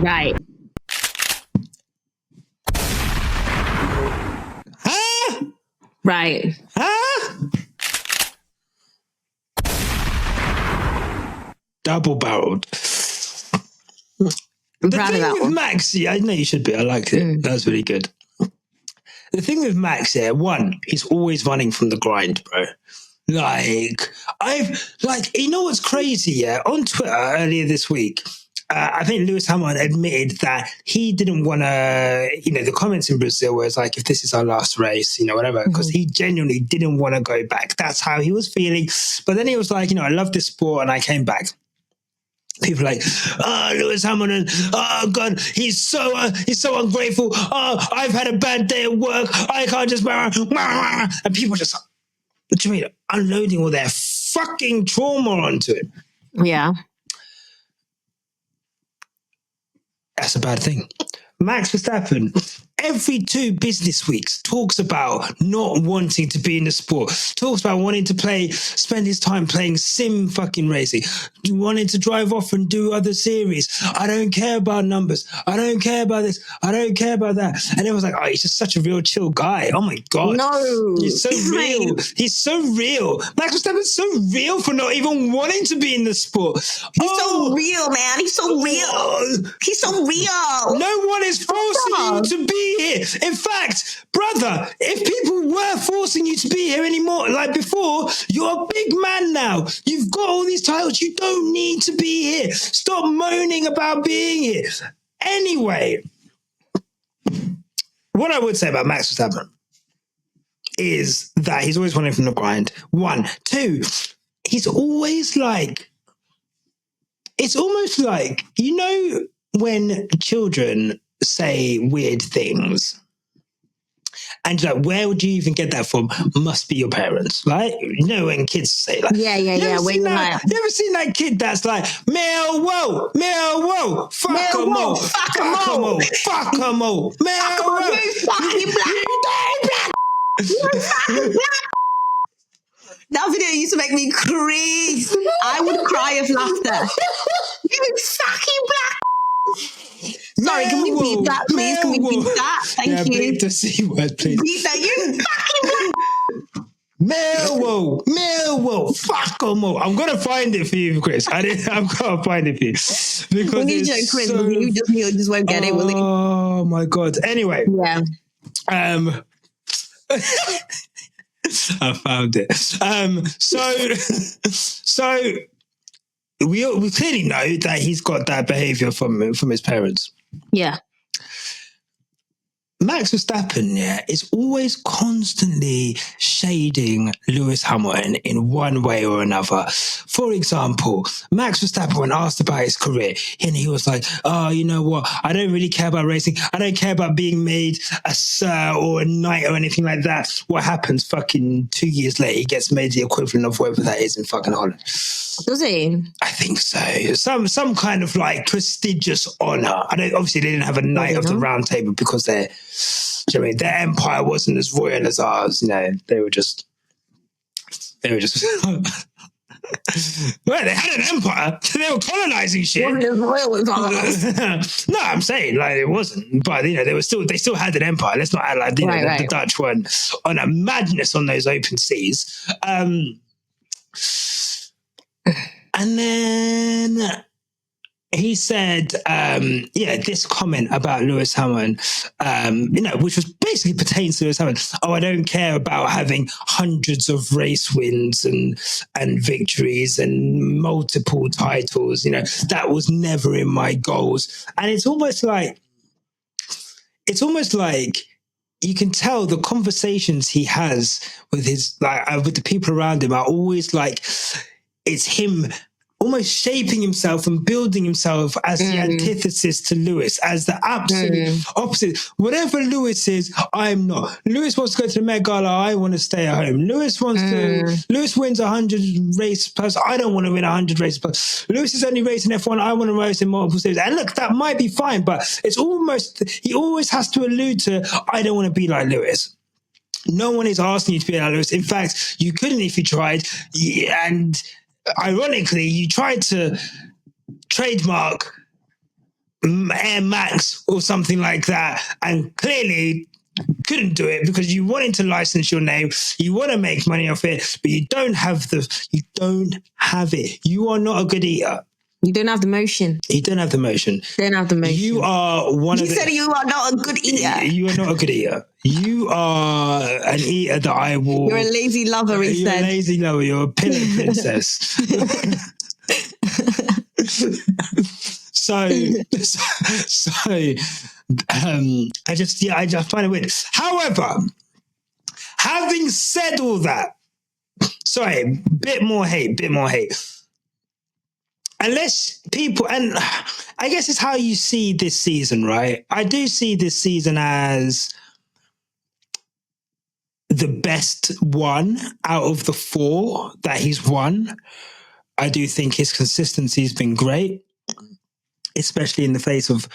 Right.
Huh?
Right.
Huh? Double-barreled.
I'm proud of that one.
Max, yeah, I know you should be. I liked it. That was really good. The thing with Max, one, he's always running from the grind, bro. Like, you know what's crazy, yeah? On Twitter earlier this week, I think Lewis Hamilton admitted that he didn't want to, the comments in Brazil were like, if this is our last race, whatever, because he genuinely didn't want to go back. That's how he was feeling. But then he was like, I love this sport and I came back. People are like, Lewis Hamilton, God, he's so ungrateful. I've had a bad day at work. I can't just... And people just, what do you mean? Unloading all their fucking trauma onto him.
Yeah.
That's a bad thing. Max Verstappen, every 2 business weeks, talks about not wanting to be in the sport, talks about wanting to spend his time playing sim fucking racing, wanting to drive off and do other series. I don't care about numbers. I don't care about this. I don't care about that. And everyone's like, he's just such a real chill guy. Oh my God.
No.
He's so real. He's so real. Max Verstappen's so real for not even wanting to be in the sport.
He's so real, man. He's so real. He's so real.
No one is forcing you to be here. In fact, brother, if people were forcing you to be here anymore, like before, you're a big man now. You've got all these titles. You don't need to be here. Stop moaning about being here. Anyway, what I would say about Max Verstappen is that he's always running from the grind. 1. 2, he's always like, it's almost like, when children say weird things, And like, where would you even get that from? Must be your parents, right? You know when kids say like,
yeah.
You ever seen that kid that's like, Mel, whoa, fuck 'em all, fuck 'em all, fuck 'em all, Mel, whoa.
That video used to make me crease. I would cry of laughter. You fucking black. Sorry, can we beat that, please? Can we beat that? Thank you.
Beat the C word, please.
Beat that, you fucking black.
Millwall, fuck 'em all. I'm gonna find it for you, Chris. I'm gonna find it for you because
We'll need you, Chris. You just won't get it, will he?
Oh my god. Anyway,
yeah.
I found it. So we clearly know that he's got that behavior from his parents.
Yeah.
Max Verstappen, is always constantly shading Lewis Hamilton in one way or another. For example, Max Verstappen, when asked about his career, and he was like, oh, you know what? I don't really care about racing. I don't care about being made a sir or a knight or anything like that. What happens fucking 2 years later, he gets made the equivalent of whatever that is in fucking Holland.
Does he? I
think so. Some kind of like prestigious honor. Obviously they didn't have a knight of the round table because their empire wasn't as royal as ours. You know, they were just. Well, they had an empire. They were colonizing shit. No, I'm saying like it wasn't, but you know they still had an empire. Let's not act like the Dutch weren't on a madness on those open seas. And then he said, this comment about Lewis Hamilton, which was basically pertains to Lewis Hamilton. Oh, I don't care about having hundreds of race wins and victories and multiple titles. You know, that was never in my goals. And it's almost like you can tell the conversations he has with his with the people around him are always like it's him almost shaping himself and building himself as the antithesis to Lewis, as the absolute opposite. Whatever Lewis is, I'm not. Lewis wants to go to the Met Gala, I want to stay at home. Lewis wins 100 race plus, I don't want to win 100 races plus. Lewis is only racing F1, I want to race in multiple series. And look, that might be fine, but it's almost, he always has to allude to, I don't want to be like Lewis. No one is asking you to be like Lewis. In fact, you couldn't if you tried. And ironically, you tried to trademark Air Max or something like that and clearly couldn't do it because you wanted to license your name, you want to make money off it, but you don't have it. You are not a good eater.
You don't have the motion.
You don't have the motion. You are
You said you are not a good eater.
You are not a good eater. You are an eater that I will...
You're a lazy lover, he said.
You're a lazy lover. You're a pillow princess. I just find it weird. However, having said all that, sorry, bit more hate. Unless people, and I guess it's how you see this season, right? I do see this season as the best one out of the 4 that he's won. I do think his consistency has been great, especially in the face of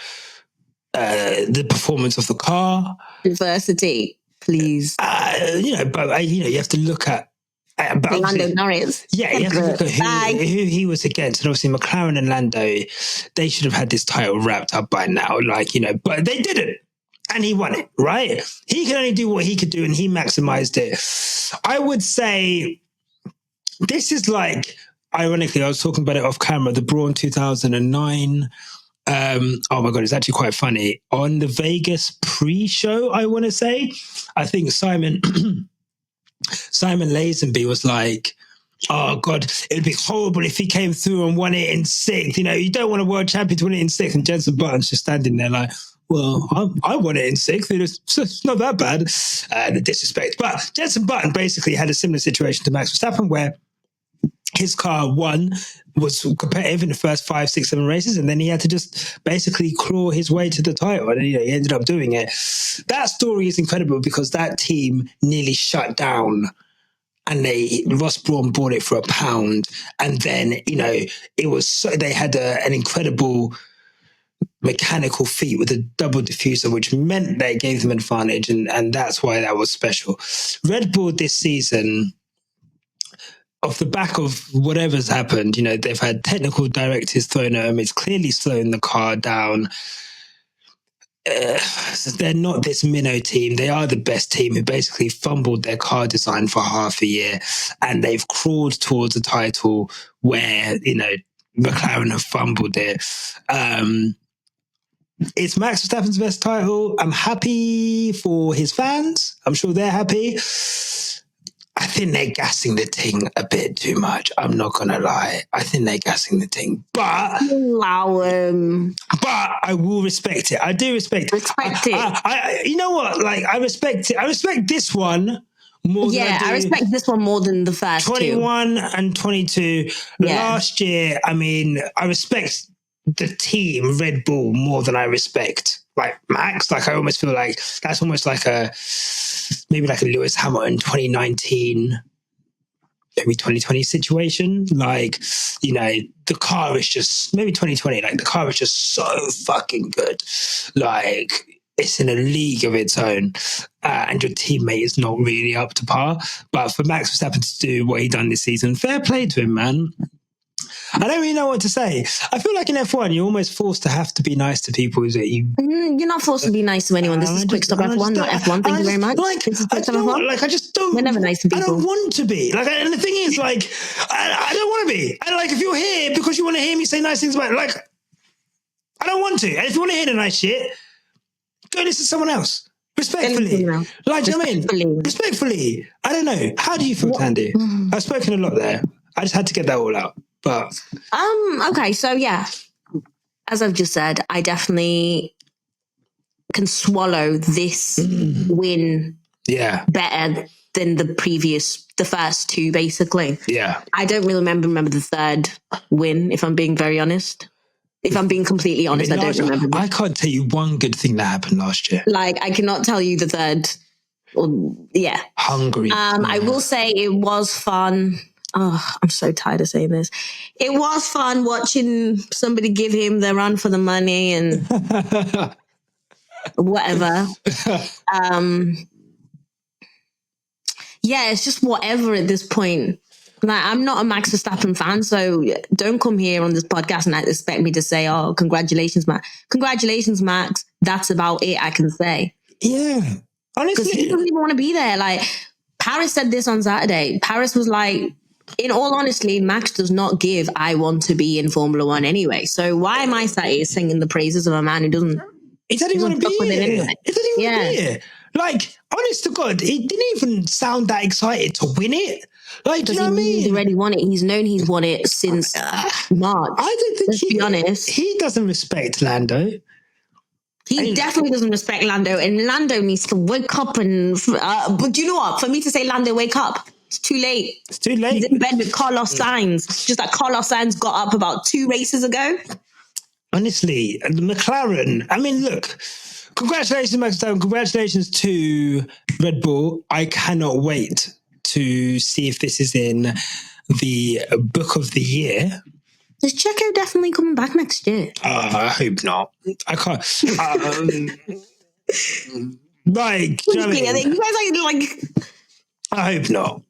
the performance of the car.
Diversity, please.
You have to look at
Lando Norris.
Yeah, you have to look at who he was against. And obviously McLaren and Lando, they should have had this title wrapped up by now, but they didn't. And he won it, right? He can only do what he could do and he maximized it. I would say this is like, ironically, I was talking about it off camera, the Brawn 2009. Oh my God, it's actually quite funny. On the Vegas pre-show, I want to say, I think Simon Lazenby was like, oh God, it'd be horrible if he came through and won it in 6th. You know, you don't want a world champion to win it in 6th. And Jenson Button's just standing there like, well, I won it in 6th. It's not that bad. The disrespect. But Jenson Button basically had a similar situation to Max Verstappen where his car was competitive in the first 5, 6, 7 races, and then he had to just basically claw his way to the title, and he ended up doing it. That story is incredible because that team nearly shut down, and Ross Brawn bought it for £1, and then it was they had an incredible mechanical feat with a double diffuser, which meant they gave them an advantage, and that's why that was special. Red Bull this season, off the back of whatever's happened, they've had technical directives thrown at them. It's clearly slowing the car down. They're not this minnow team. They are the best team who basically fumbled their car design for half a year, and they've crawled towards a title where, McLaren have fumbled it. It's Max Verstappen's best title. I'm happy for his fans. I'm sure they're happy. I think they're gassing the thing a bit too much. I'm not going to lie. I think they're gassing the thing. But
allow him.
But I will respect it. I do respect it.
Respect it.
You know what? Like, I respect it. I respect this one more than I
respect this one more than the first
21 and 22. Yeah. Last year, I respect the team Red Bull more than I respect like Max. Like, I almost feel like that's almost like maybe like a Lewis Hamilton 2019, maybe 2020 situation. Like, the car is just, maybe 2020, like the car is just so fucking good. Like, it's in a league of its own, and your teammate is not really up to par. But for Max Verstappen to do what he done this season, fair play to him, man. I don't really know what to say. I feel like in F1, you're almost forced to have to be nice to people that you...
You're not forced to be nice to anyone. This is Quick Stop F1, not F1. Thank you very much. This is Quick Stop F1.
I just don't...
We're never nice to people.
I don't want to be. And the thing is, I don't want to be. And, if you're here because you want to hear me say nice things about it, I don't want to. And if you want to hear the nice shit, go listen to someone else. Respectfully. Do you know what I mean? Respectfully. I don't know. How do you feel, Thandie? I've spoken a lot there. I just had to get that all out. But
okay, so yeah, as I've just said, I definitely can swallow this win better than the first two, basically.
Yeah.
I don't really remember the third win, if I'm being very honest. If I'm being completely honest, I don't remember.
I can't tell you one good thing that happened last year.
I cannot tell you the third.
Hungry.
I will say it was fun. Oh, I'm so tired of saying this. It was fun watching somebody give him the run for the money and whatever. It's just whatever at this point. I'm not a Max Verstappen fan, so don't come here on this podcast and expect me to say, oh, congratulations, Max. Congratulations, Max. That's about it I can say.
Yeah. Honestly.
Because he doesn't even want to be there. Paris said this on Saturday. Paris was like, in all honesty, Max does not give I want to be in Formula One anyway. So why am I sat here singing the praises of a man who doesn't...
He doesn't even want to be here.
Anyway.
He doesn't even want to be here. Honest to God, he didn't even sound that excited to win it. Do you know what I mean?
He's already won it. He's known he's won it since March.
I don't think
Let's be honest.
He doesn't respect Lando.
He definitely doesn't respect Lando, and Lando needs to wake up and... but do you know what? For me to say, Lando, wake up, it's too late.
It's too late.
He's in bed with Carlos Sainz. Just like Carlos Sainz got up about 2 races ago.
Honestly, McLaren, look, congratulations, Max Verstappen. Congratulations to Red Bull. I cannot wait to see if this is in the book of the year.
Is Checo definitely coming back next year?
I hope not. I can't. I hope not.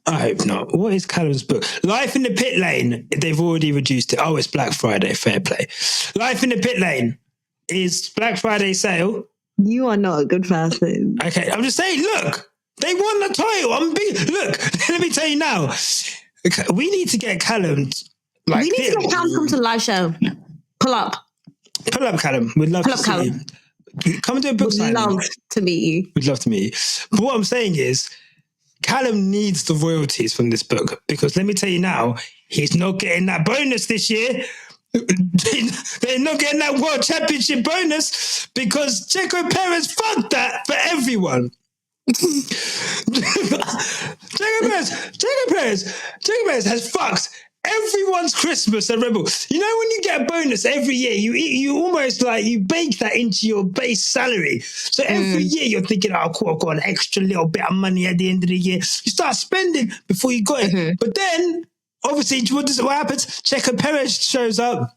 I hope not. What is Callum's book? Life in the Pit Lane. They've already reduced it. Oh, it's Black Friday. Fair play. Life in the Pit Lane is Black Friday sale.
You are not a good person.
Okay, I'm just saying, look, they won the title. Look, let me tell you now. Okay, we need to get Callum.
We need to get Callum come to the live show. Pull up,
Callum. We'd love to see you. Come and do a book signing.
We'd love to meet you.
We'd love to meet you. But what I'm saying is, Callum needs the royalties from this book, because let me tell you now, he's not getting that bonus this year. They're not getting that World Championship bonus because Checo Perez fucked that for everyone. Checo Perez has fucked everyone's Christmas at Red Bull. You know when you get a bonus every year, you almost like you bake that into your base salary. So every year you're thinking, oh, cool, I've got an extra little bit of money at the end of the year. You start spending before you got it. But then, obviously, what happens? Checo Perez shows up,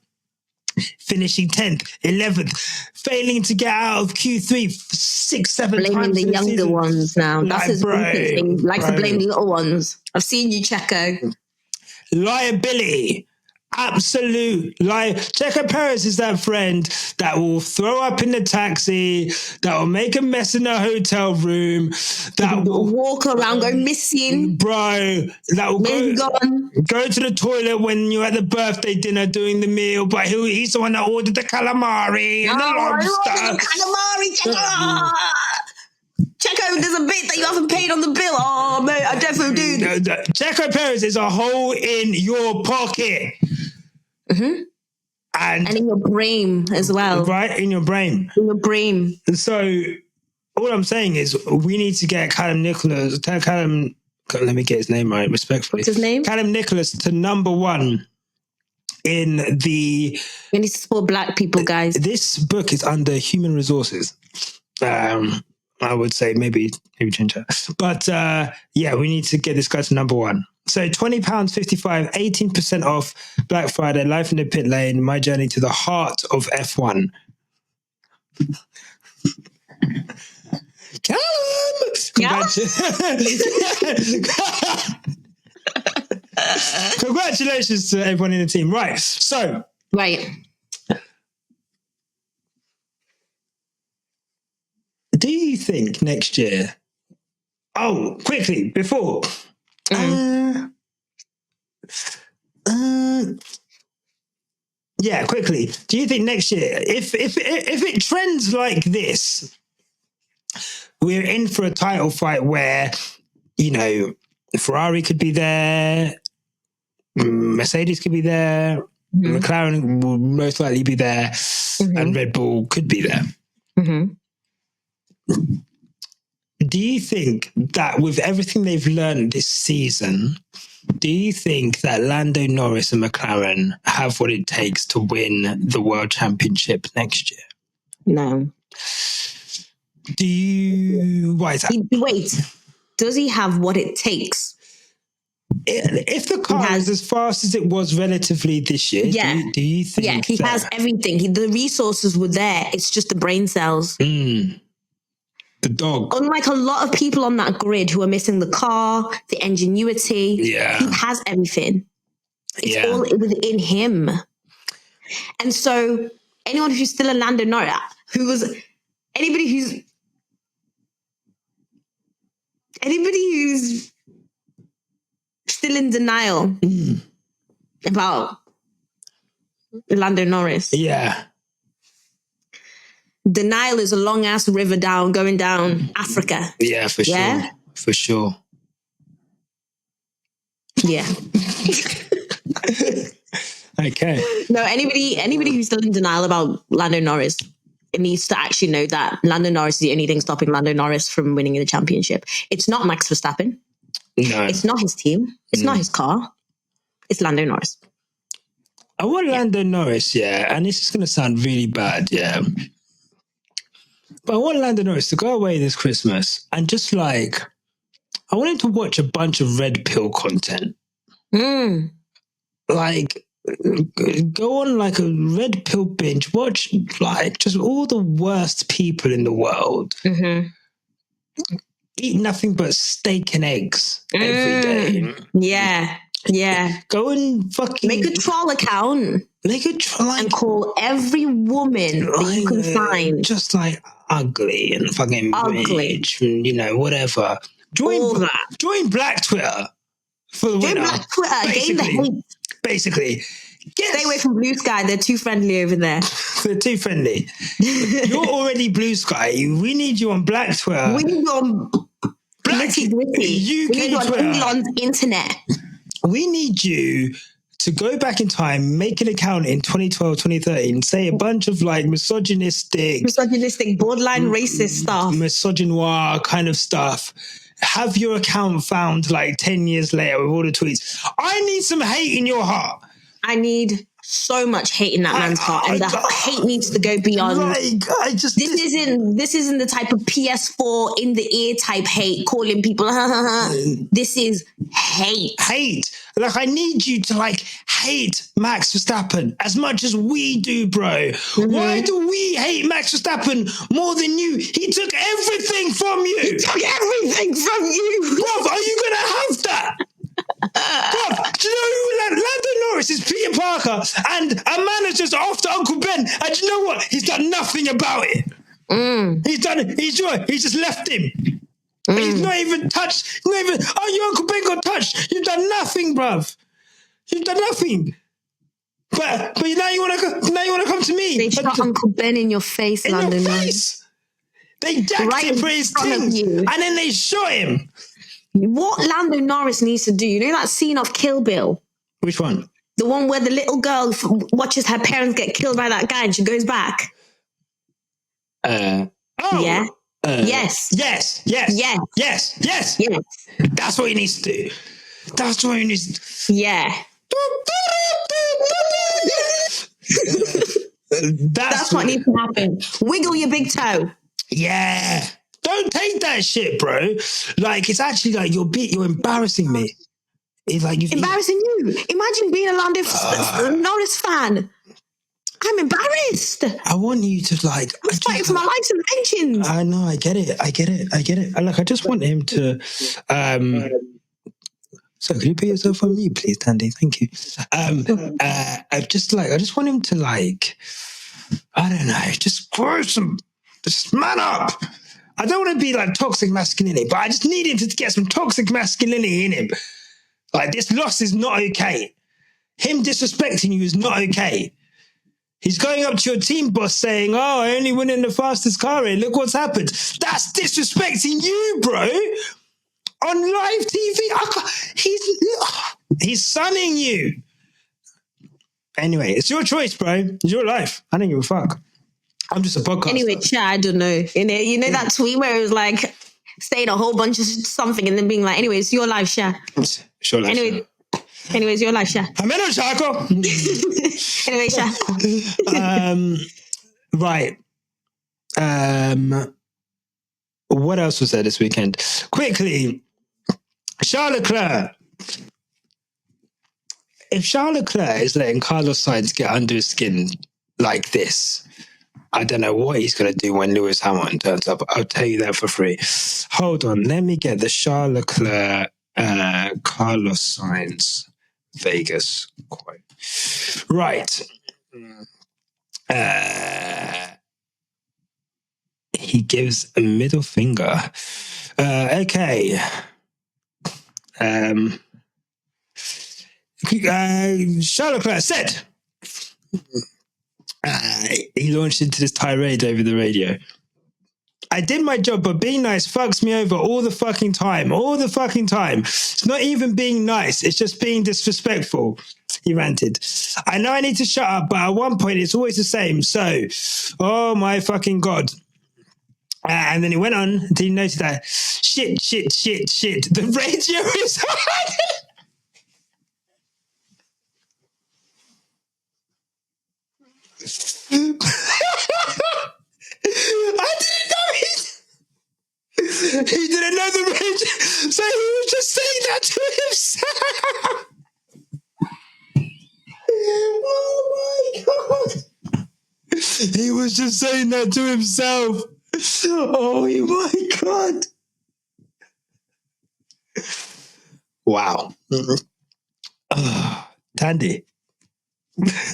finishing 10th, 11th, failing to get out of Q3 6, 7
Blaming
times.
the younger
season.
ones now. That's his thing. Likes to blame the little ones. I've seen you, Checo.
Liability. Absolute lie. Checo Perez is that friend that will throw up in the taxi, that will make a mess in the hotel room, that will
walk around, go missing.
Bro, that will go to the toilet when you're at the birthday dinner doing the meal, but he's the one that ordered the calamari and the lobster.
Calamari, Checo, there's a bit that you haven't paid on the bill. Oh, mate, I definitely do.
Checo Perez is a hole in your pocket.
Mm-hmm. And in your brain as well.
Right, in your brain.
In your brain.
So, all I'm saying is we need to get let me get his name right, respectfully.
What's his name?
Callum Nicholas to number 1 in the...
We need to support black people, guys.
This book is under human resources. I would say maybe change that. But yeah, we need to get this guy to number 1. So £20.55, 18% off Black Friday, life in the pit lane, my journey to the heart of F1. Callum! Congratulations to everyone in the team. Right, so...
Right.
Do you think next year... Oh, quickly, before... yeah, quickly. Do you think next year, if it trends like this, we're in for a title fight where, you know, Ferrari could be there, Mercedes could be there, McLaren will most likely be there, and Red Bull could be there. Do you think that with everything they've learned this season, do you think that Lando Norris and McLaren have what it takes to win the World Championship next year?
No.
Do you... Why is that?
Wait, does he have what it takes?
If the car is as fast as it was relatively this year, do you think...
Yeah, he has everything. The resources were there. It's just the brain cells.
The dog.
Unlike a lot of people on that grid who are missing the car, the ingenuity, he has everything. It's all within him. And so anyone who's still a Lando Norris, anybody who's still in denial about Lando Norris.
Yeah.
Denial is a long ass river going down Africa.
Yeah, for sure. For sure.
Yeah.
Okay.
No, anybody who's still in denial about Lando Norris, it needs to actually know that Lando Norris is the only thing stopping Lando Norris from winning the championship. It's not Max Verstappen.
No.
It's not his team. It's not his car. It's Lando Norris.
I want Lando Norris, and this is going to sound really bad, but I want Lando Norris to go away this Christmas and just I want him to watch a bunch of red pill content. Like, go on a red pill binge, watch just all the worst people in the world. Eat nothing but steak and eggs every day.
Yeah.
Go and fucking...
Make a troll account. And call every woman that you can find.
Just ugly and fucking rich and, whatever. Join Black Twitter for the winner.
Join Black Twitter. Gain the hate.
Basically.
Stay away from Blue Sky. They're too friendly over there.
They're too friendly. You're already Blue Sky. We need you on Black Twitter.
We need you on Gritty.
UK
we need you on
Twitter.
England's internet.
We need you to go back in time, make an account in 2012, 2013, say a bunch of like misogynistic,
borderline racist stuff,
misogynoir kind of stuff, have your account found like 10 years later with all the tweets. I need some hate in your heart.
I need so much hate in that man's heart, and the hate needs to go beyond. This isn't the type of PS4 in the ear type hate, calling people. This is hate.
Like, I need you to like hate Max Verstappen as much as we do, bro. Mm-hmm. Why do we hate Max Verstappen more than you? He took everything from you. Bruv, are you gonna have that? Bruv, do you know who Lando Norris is? Peter Parker, and a manager's after Uncle Ben, and do you know what? He's done nothing about it. He's just left him. He's not even touched. Your Uncle Ben got touched. You've done nothing, bruv. You've done nothing. But now you want to come to me.
They shot Uncle Ben in your face, Lando Norris.
They jacked him for his things, and then they shot him.
What Lando Norris needs to do, you know that scene of Kill Bill?
Which one?
The one where the little girl watches her parents get killed by that guy and she goes back.
Yeah.
Yes.
That's what he needs to do. That's what he needs to do.
Yeah. That's what needs to happen. Wiggle your big toe.
Yeah. Don't take that shit, bro. Like, it's actually like you're embarrassing me. It's like
embarrassing you. Imagine being a Lando Norris fan. I'm embarrassed.
I want you to like.
I'm fighting for my life and pensions.
I know. I get it. Look, I just want him to. So, can you put yourself on mute, please, Thandie? Thank you. I just want him to like. I don't know. Just grow just man up. I don't want to be like toxic masculinity, but I just need him to get some toxic masculinity in him. Like, this loss is not okay. Him disrespecting you is not okay. He's going up to your team boss saying, "Oh, I only went in the fastest car here. Look what's happened." That's disrespecting you, bro. On live TV. He's sunning you. Anyway, it's your choice, bro. It's your life. I don't give a fuck. I'm just a podcaster.
Anyway, I don't know. You know that tweet where it was like saying a whole bunch of something and then being like, "Anyway, it's your life, Sha."
Sure, anyway,
it's your life, Sha.
I'm in a Chaco.
Anyway, Sha.
Right. What else was there this weekend? Quickly, Charles Leclerc. If Charles Leclerc is letting Carlos Sainz get under his skin like this, I don't know what he's going to do when Lewis Hamilton turns up. I'll tell you that for free. Hold on. Let me get the Charles Leclerc, Carlos Sainz, Vegas quote. Right. He gives a middle finger. Okay. Charles Leclerc said... he launched into this tirade over the radio. "I did my job, but being nice fucks me over all the fucking time. It's not even being nice. It's just being disrespectful," he ranted. "I know I need to shut up, but at one point it's always the same. So, oh my fucking God." And then he went on until he noticed that shit. The radio is on. I didn't know he didn't know the range, so he was just saying that to himself. Oh my God. He was just saying that to himself. Oh my God. Wow. Thandie.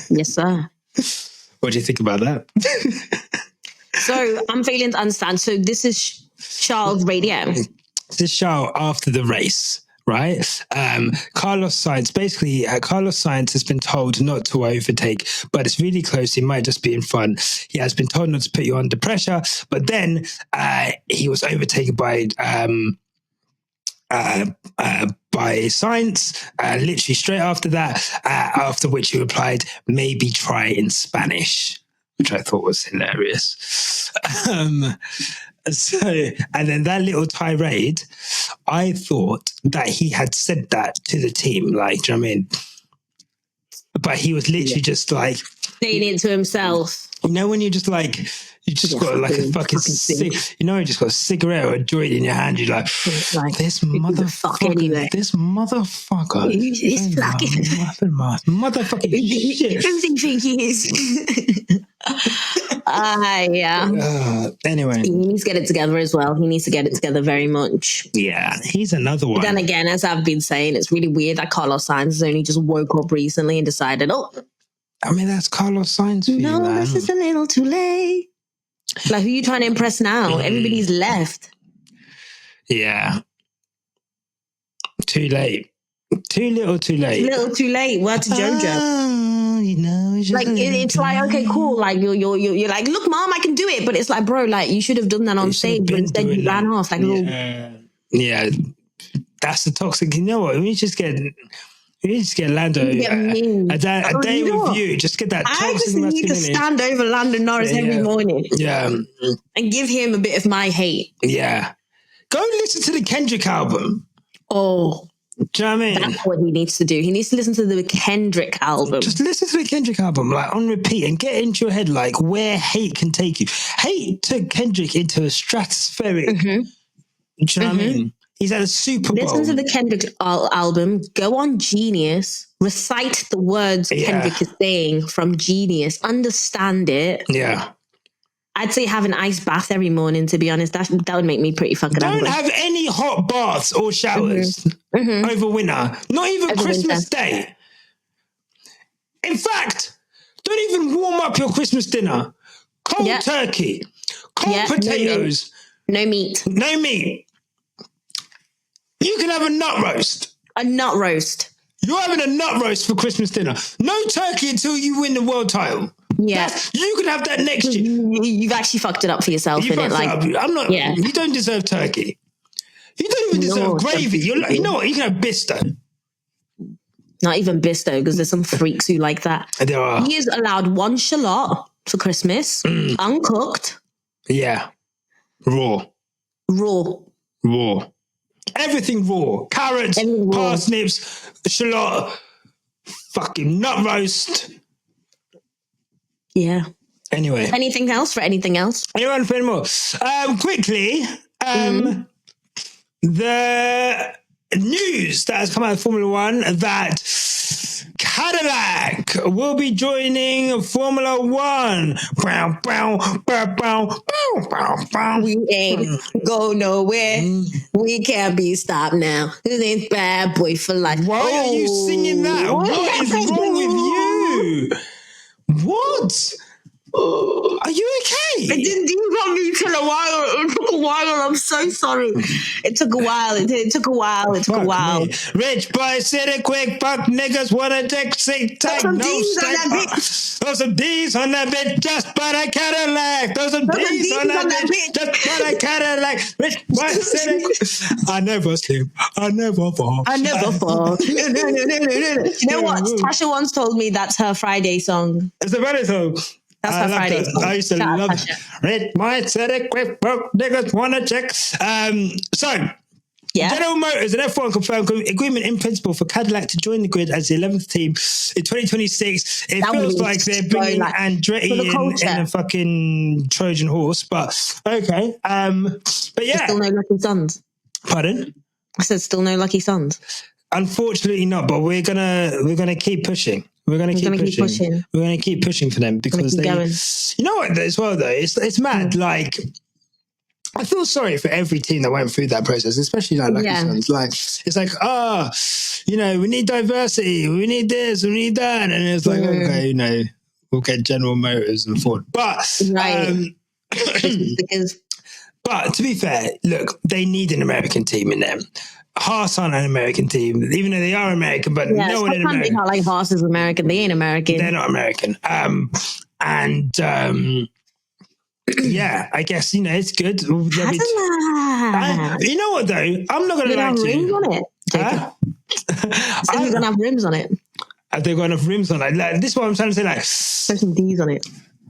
Yes, sir.
What do you think about that?
So I'm failing to understand. So this is Charles' radio.
This is Charles after the race, right? Carlos Sainz has been told not to overtake, but it's really close. He might just be in front. He has been told not to put you under pressure, but then he was overtaken by by Sainz, literally straight after that, after which he replied, maybe try in Spanish, which I thought was hilarious. And then that little tirade, I thought that he had said that to the team, like, do you know what I mean? But he was literally just like
saying it to himself.
You know when you just like you just got like a fucking you just got a cigarette or a joint in your hand, you're like this motherfucker,
anyway.
this motherfucker, motherfucking shit.
Who do you think he is? Yeah.
Anyway,
he needs to get it together as well. He needs to get it together very much.
Yeah, he's another one.
But then again, as I've been saying, it's really weird that Carlos Sainz has only just woke up recently and decided,
I mean, that's Carlos Sainz for you, man.
This is a little too late. Like, who are you trying to impress now? Everybody's left.
Yeah. Too late. Too little, too late.
Too little, too late. Word to JoJo.
You know,
it's like, okay, cool. Like you're like, look, mom, I can do it. But it's like, bro, like you should have done that on stage, but instead you ran off like a little.
Yeah, that's the toxic. You know what? We just get Lando a day with you. Just get that toxic.
I just need to stand over Lando Norris every morning.
Yeah,
and give him a bit of my hate.
Yeah, go listen to the Kendrick album.
Oh.
Do you know what I mean?
That's what he needs to do. He needs to listen to the Kendrick album.
Just listen to the Kendrick album, like on repeat, and get into your head like where hate can take you. Hate took Kendrick into a stratospheric. Do you know what I mean? He's at a Super Bowl.
Listen to the Kendrick album. Go on Genius. Recite the words Kendrick is saying from Genius. Understand it.
Yeah.
I'd say have an ice bath every morning, to be honest. That would make me pretty fucking angry.
Don't have any hot baths or showers over winter. Not even over Christmas Day. In fact, don't even warm up your Christmas dinner. Cold turkey. Cold potatoes.
No meat.
No meat. You can have a nut roast.
A nut roast.
You're having a nut roast for Christmas dinner. No turkey until you win the world title.
Yeah,
you can have that next year.
You've actually fucked it up for yourself, innit? Like,
I'm not. Yeah. You don't deserve turkey. You don't even deserve gravy. You're like, you know what? You can have bisto.
Not even bisto, because there's some freaks who like that.
There are.
He is allowed one shallot for Christmas, uncooked.
Yeah, raw. Everything raw. Carrots, parsnips, shallot, fucking nut roast.
Yeah.
Anyway.
Anything else for anything else?
Anyone for any more? Quickly, the news that has come out of Formula One that Cadillac will be joining Formula One.
We ain't go nowhere. We can't be stopped now. This ain't bad boy for life.
Why are you singing that? What is wrong with you? What? Are you okay?
It didn't got me till a while. It took a while. I'm so sorry. It took a while. It took a while.
Me. Rich boy city quick. Fuck niggas wanna take sick time. Throw some D's on that bitch. Just buy a Cadillac. Throw some D's on that bitch. Just buy a Cadillac. Rich boy city. I never sleep. I never fall.
No. You know what? Tasha once told me that's her Friday song.
It's a Friday song.
That's my Friday song.
I used to love it. Red, my city, quick, broke, niggas wanna check. General Motors and F1 confirmed agreement in principle for Cadillac to join the grid as the 11th team in 2026. It feels like they're bringing Andretti in a fucking Trojan horse, but okay. But yeah.
Still no lucky sons.
Pardon?
I said still no lucky sons.
Unfortunately not, but we're gonna keep pushing. We're gonna keep pushing. We're gonna keep pushing for them because they. You know what? As well though, it's mad. Like, I feel sorry for every team that went through that process, especially like Lucky Sons. Like, it's like, we need diversity. We need this. We need that. And it's like, okay, we'll get General Motors and Ford. But but to be fair, look, they need an American team in them. Haas aren't an American team, even though they are American, but no one in America.
Not like Haas is American. They ain't American.
They're not American. Yeah, I guess, it's good. You know what, though? I'm not going to lie to you.
On it. Joking. So you're gonna have rims on it.
Have they got enough rims on it? Like, this is what I'm trying to say. Like,
Put some D's on it.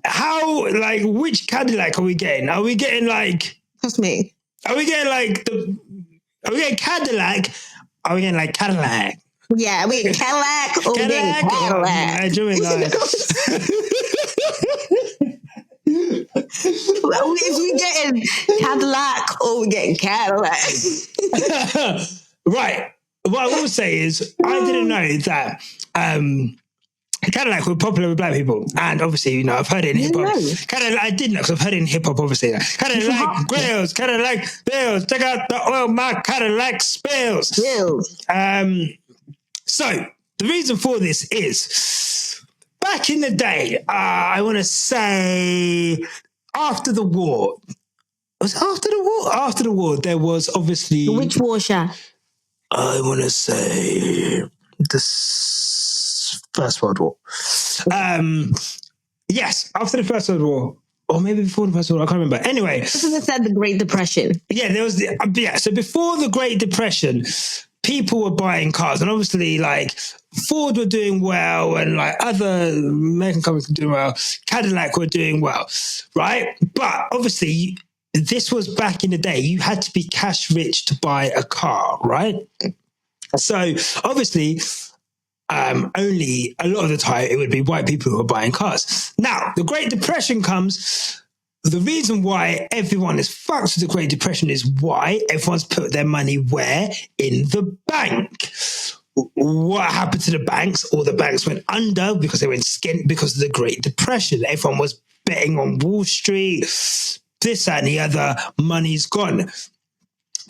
how? Like, which Cadillac are we getting? Are we getting like?
Trust me.
Are we getting like the? Are we getting Cadillac? Are we getting like Cadillac?
Yeah, we getting Cadillac. Or we getting Cadillac. If we getting Cadillac or we getting Cadillac.
Right. What I will say is, I didn't know that Cadillac were popular with black people, and obviously, you know, I've heard it in hip hop. Cadillac, I did know because I've heard it in hip hop. Obviously, Cadillac grills, Cadillac bills. Check out the oil my Cadillac spills. So the reason for this is, back in the day, I want to say after the war. Was it after the war? After the war, there was obviously...
Which war, Sha?
I want to say the First World War. Yes, after the First World War. Or maybe before the First World War, I can't remember. Anyway.
This is said the Great Depression.
Yeah, there was... so before the Great Depression, people were buying cars. And obviously, like, Ford were doing well and, like, other American companies were doing well. Cadillac were doing well, right? But obviously... This was back in the day. You had to be cash rich to buy a car, right? So obviously, only a lot of the time it would be white people who are buying cars. Now, the Great Depression comes. The reason why everyone is fucked with the Great Depression is why everyone's put their money where? In the bank. What happened to the banks? All the banks went under because they went skint because of the Great Depression. Everyone was betting on Wall Street. This and the other, money's gone.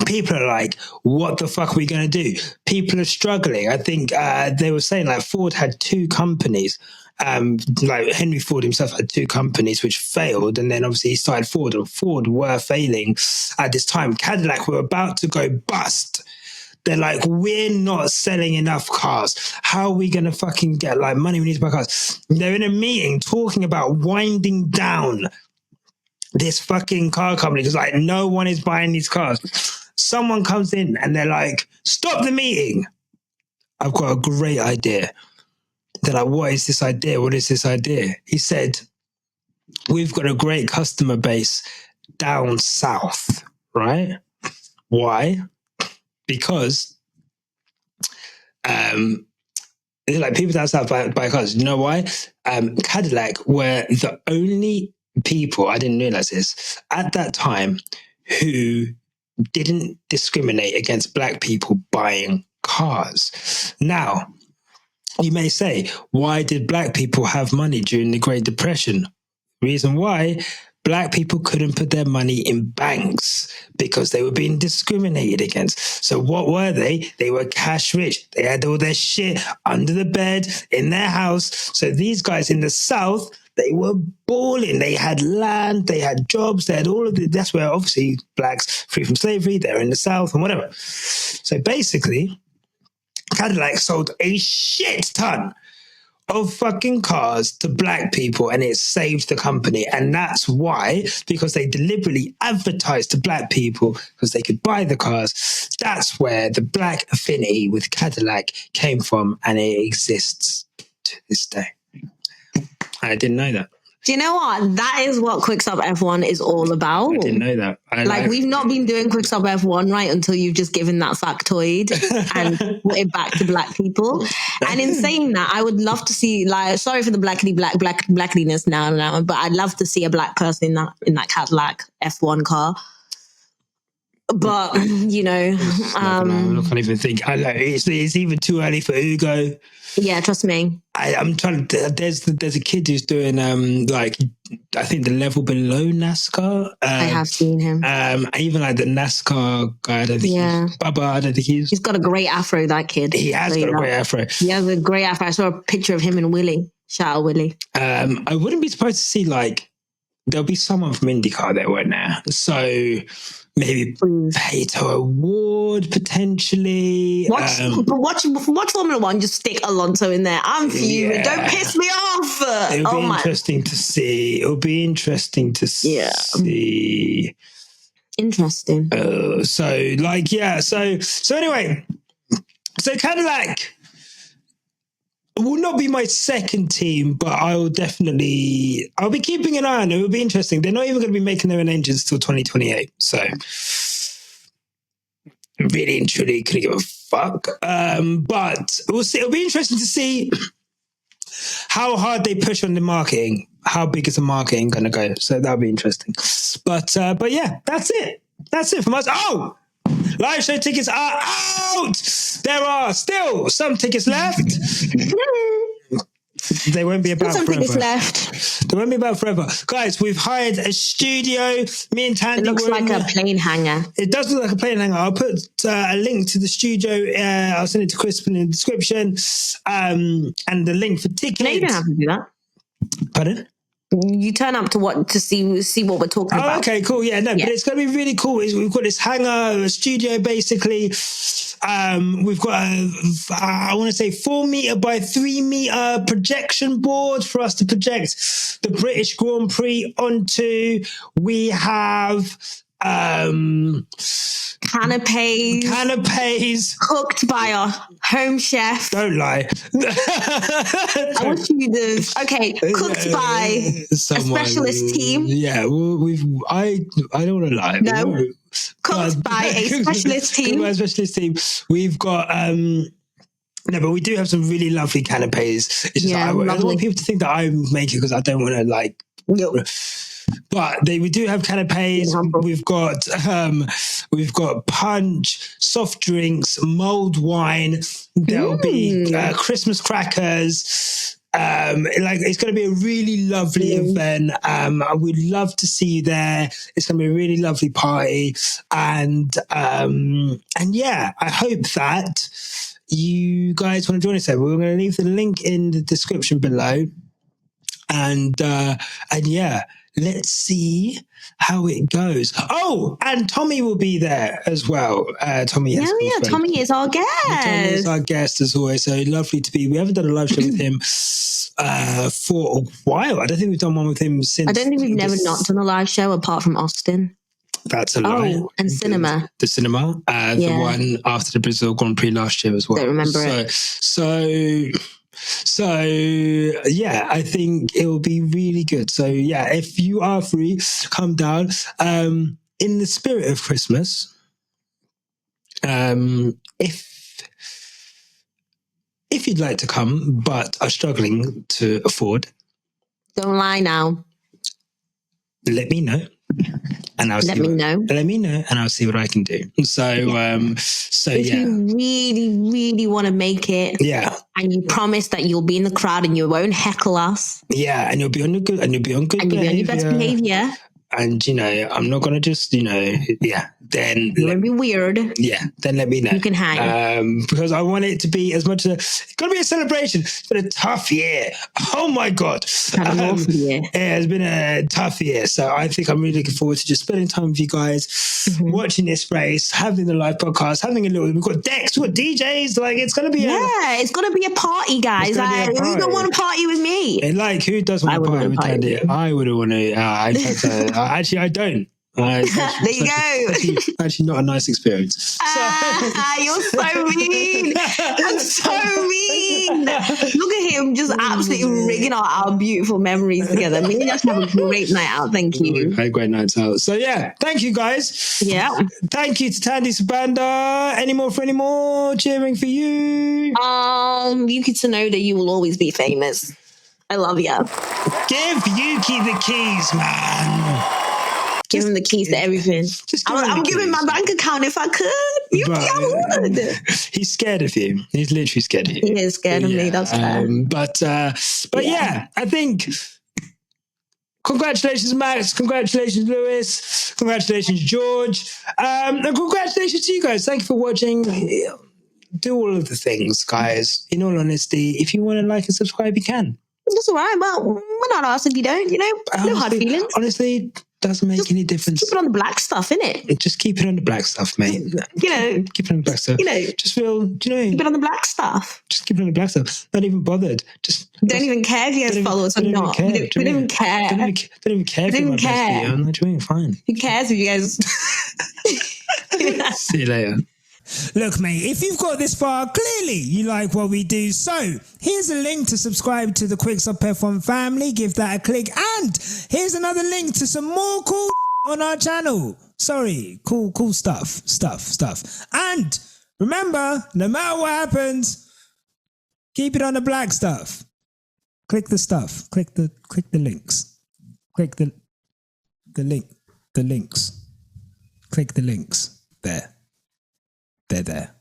People are like, what the fuck are we going to do? People are struggling. I think they were saying like Ford had two companies. Like Henry Ford himself had two companies which failed, and then obviously he started Ford, and Ford were failing at this time. Cadillac were about to go bust. They're like, we're not selling enough cars. How are we going to fucking get like money? We need to buy cars. They're in a meeting talking about winding down this fucking car company because like no one is buying these cars. Someone comes in and they're like, stop the meeting. I've got a great idea. They're like, what is this idea? What is this idea? He said, we've got a great customer base down south, right? Why? Because like people down south buy cars. You know why? Cadillac were the only people, I didn't realize this, at that time who didn't discriminate against black people buying cars. Now, you may say, why did black people have money during the Great Depression? Reason why, black people couldn't put their money in banks because they were being discriminated against. So what were they? They were cash rich. They had all their shit under the bed in their house. So these guys in the South, they were balling. They had land, they had jobs, they had all of it. That's where obviously blacks free from slavery, they're in the South and whatever. So basically, Cadillac sold a shit ton of fucking cars to black people and it saved the company. And that's why, because they deliberately advertised to black people because they could buy the cars. That's where the black affinity with Cadillac came from, and it exists to this day. I didn't know that.
Do you know what? That is what Quick Stop F1 is all about.
I didn't know that.
We've not been doing Quick Stop F1, right, until you've just given that factoid and put it back to black people. And in saying that, I would love to see, like, sorry for the blackliness now, but I'd love to see a black person in that Cadillac F1 car. But, you know...
I can't even think. I know, it's even too early for Ugo.
Yeah, trust me.
I'm trying to... There's a kid who's doing, like, I think the level below NASCAR.
I have seen him.
Even, like, the NASCAR guy, I don't think Bubba, I don't think he's...
He's got a great afro, that kid.
He has got a great afro.
He has a great afro. I saw a picture of him and Willie. Shout out Willie.
I wouldn't be surprised to see, like, there'll be someone from IndyCar there, won't there? So... Maybe Toto Award potentially.
Watch Formula One. Just stick Alonso in there. I'm fuming. Don't piss me off.
It'll be interesting to see. Yeah.
Interesting.
So anyway, So Cadillac will not be my second team, but I'll be keeping an eye on it. It will be interesting. They're not even going to be making their own engines till 2028. So really and truly couldn't give a fuck. But we'll see. It'll be interesting to see how hard they push on the marketing. How big is the marketing going to go? So that'll be interesting. But yeah, that's it. That's it from us. Oh, live show tickets are out. There are still some tickets left. They won't be about forever. Tickets left. They won't be about forever. Guys, we've hired a studio. Me and Thandie.
It looks like a plane hangar.
It does look like a plane hangar. I'll put a link to the studio. I'll send it to Chris in the description. And the link for tickets.
No, you don't have to do that.
Pardon?
You turn up to see what we're talking about.
Okay, cool. Yeah, no, but it's going to be really cool. We've got this hangar, a studio, basically. We've got I want to say 4 meter by 3 meter projection board for us to project the British Grand Prix onto. We have canapes
cooked by our home chef.
Don't lie.
I want you to cooked by a specialist team.
Yeah, well, I don't want to lie.
No, cooked by a specialist team.
By a specialist team. We've got no, but we do have some really lovely canapes. It's just I don't want people to think that I'm making because I don't want to like.
No.
But we do have canapes. We've got punch, soft drinks, mulled wine. There'll be Christmas crackers. It's going to be a really lovely event. I would love to see you there. It's going to be a really lovely party, and yeah, I hope that you guys want to join us there. We're going to leave the link in the description below, and yeah. Let's see how it goes. Oh, and Tommy will be there as well. Tommy is
Tommy is our guest.
Tommy is our guest as always. So lovely to be. We haven't done a live show with him for a while. I don't think we've done one with him since.
I don't think we've never not done a live show apart from Austin.
That's a lie.
Oh, and cinema.
The cinema. The one after the Brazil Grand Prix last year as well.
Don't remember it.
So yeah, I think it will be really good. So yeah, if you are free, come down. In the spirit of Christmas, if you'd like to come but are struggling to afford,
don't lie now.
Let me know. And
let me know,
and I'll see what I can do. So, if
you really, really want to make it, and you promise that you'll be in the crowd and you won't heckle us,
and you'll be on good, and you'll be on your
best behavior.
And I'm not gonna just, then
you won't be weird.
Then let me know.
You can hang.
Because I want it to be as much it's gotta be a celebration. It's been a tough year. Oh my God.
Had an awful year.
Yeah, it's been a tough year. So I think I'm really looking forward to just spending time with you guys, watching this race, having the live podcast, we've got decks, we've got DJs, it's gonna be
it's gonna be a party, guys. Who don't want to party with me?
And who does want to party with Thandie? I wouldn't want to. Actually, I don't.
There you go.
Actually, not a nice experience.
You're so mean. I'm so mean. Look at him just absolutely rigging our beautiful memories together. Me and us have a great night out. Thank you.
Had great nights out. So yeah, thank you guys.
Yeah.
Thank you to Thandie Sabanda. Any more cheering for you?
Yuki Tsunoda, you will always be famous. I love you.
Give Yuki the keys, man.
Give him the keys to everything. I'm giving my bank account if I could. Yuki, I would.
He's scared of you. He's literally scared of you.
He is scared of me. That's fair.
But yeah, I think. Congratulations, Max. Congratulations, Lewis. Congratulations, George. And congratulations to you guys. Thank you for watching. Do all of the things, guys. In all honesty, if you want to like and subscribe, you can.
That's all right. Well, we're not asked if you don't, no hard feelings.
Honestly, doesn't make any difference.
Keep it on the black stuff, innit?
Just keep it on the black stuff, mate.
Keep
it on the black stuff.
Just
feel, do you know what I mean?
Keep it on the black stuff.
Just keep it on the black stuff. Not even bothered. Don't
even care if you guys follow us or not. We don't even care.
Don't even care if you're my bestie. Fine.
Who cares if you guys...
See you later. Look, mate, if you've got this far, clearly you like what we do. So here's a link to subscribe to the Quickstop F1 family. Give that a click. And here's another link to some more cool on our channel. Sorry, cool stuff. And remember, no matter what happens, keep it on the black stuff. Click the stuff. Click the links. Click the links. Click the links. There. They're there.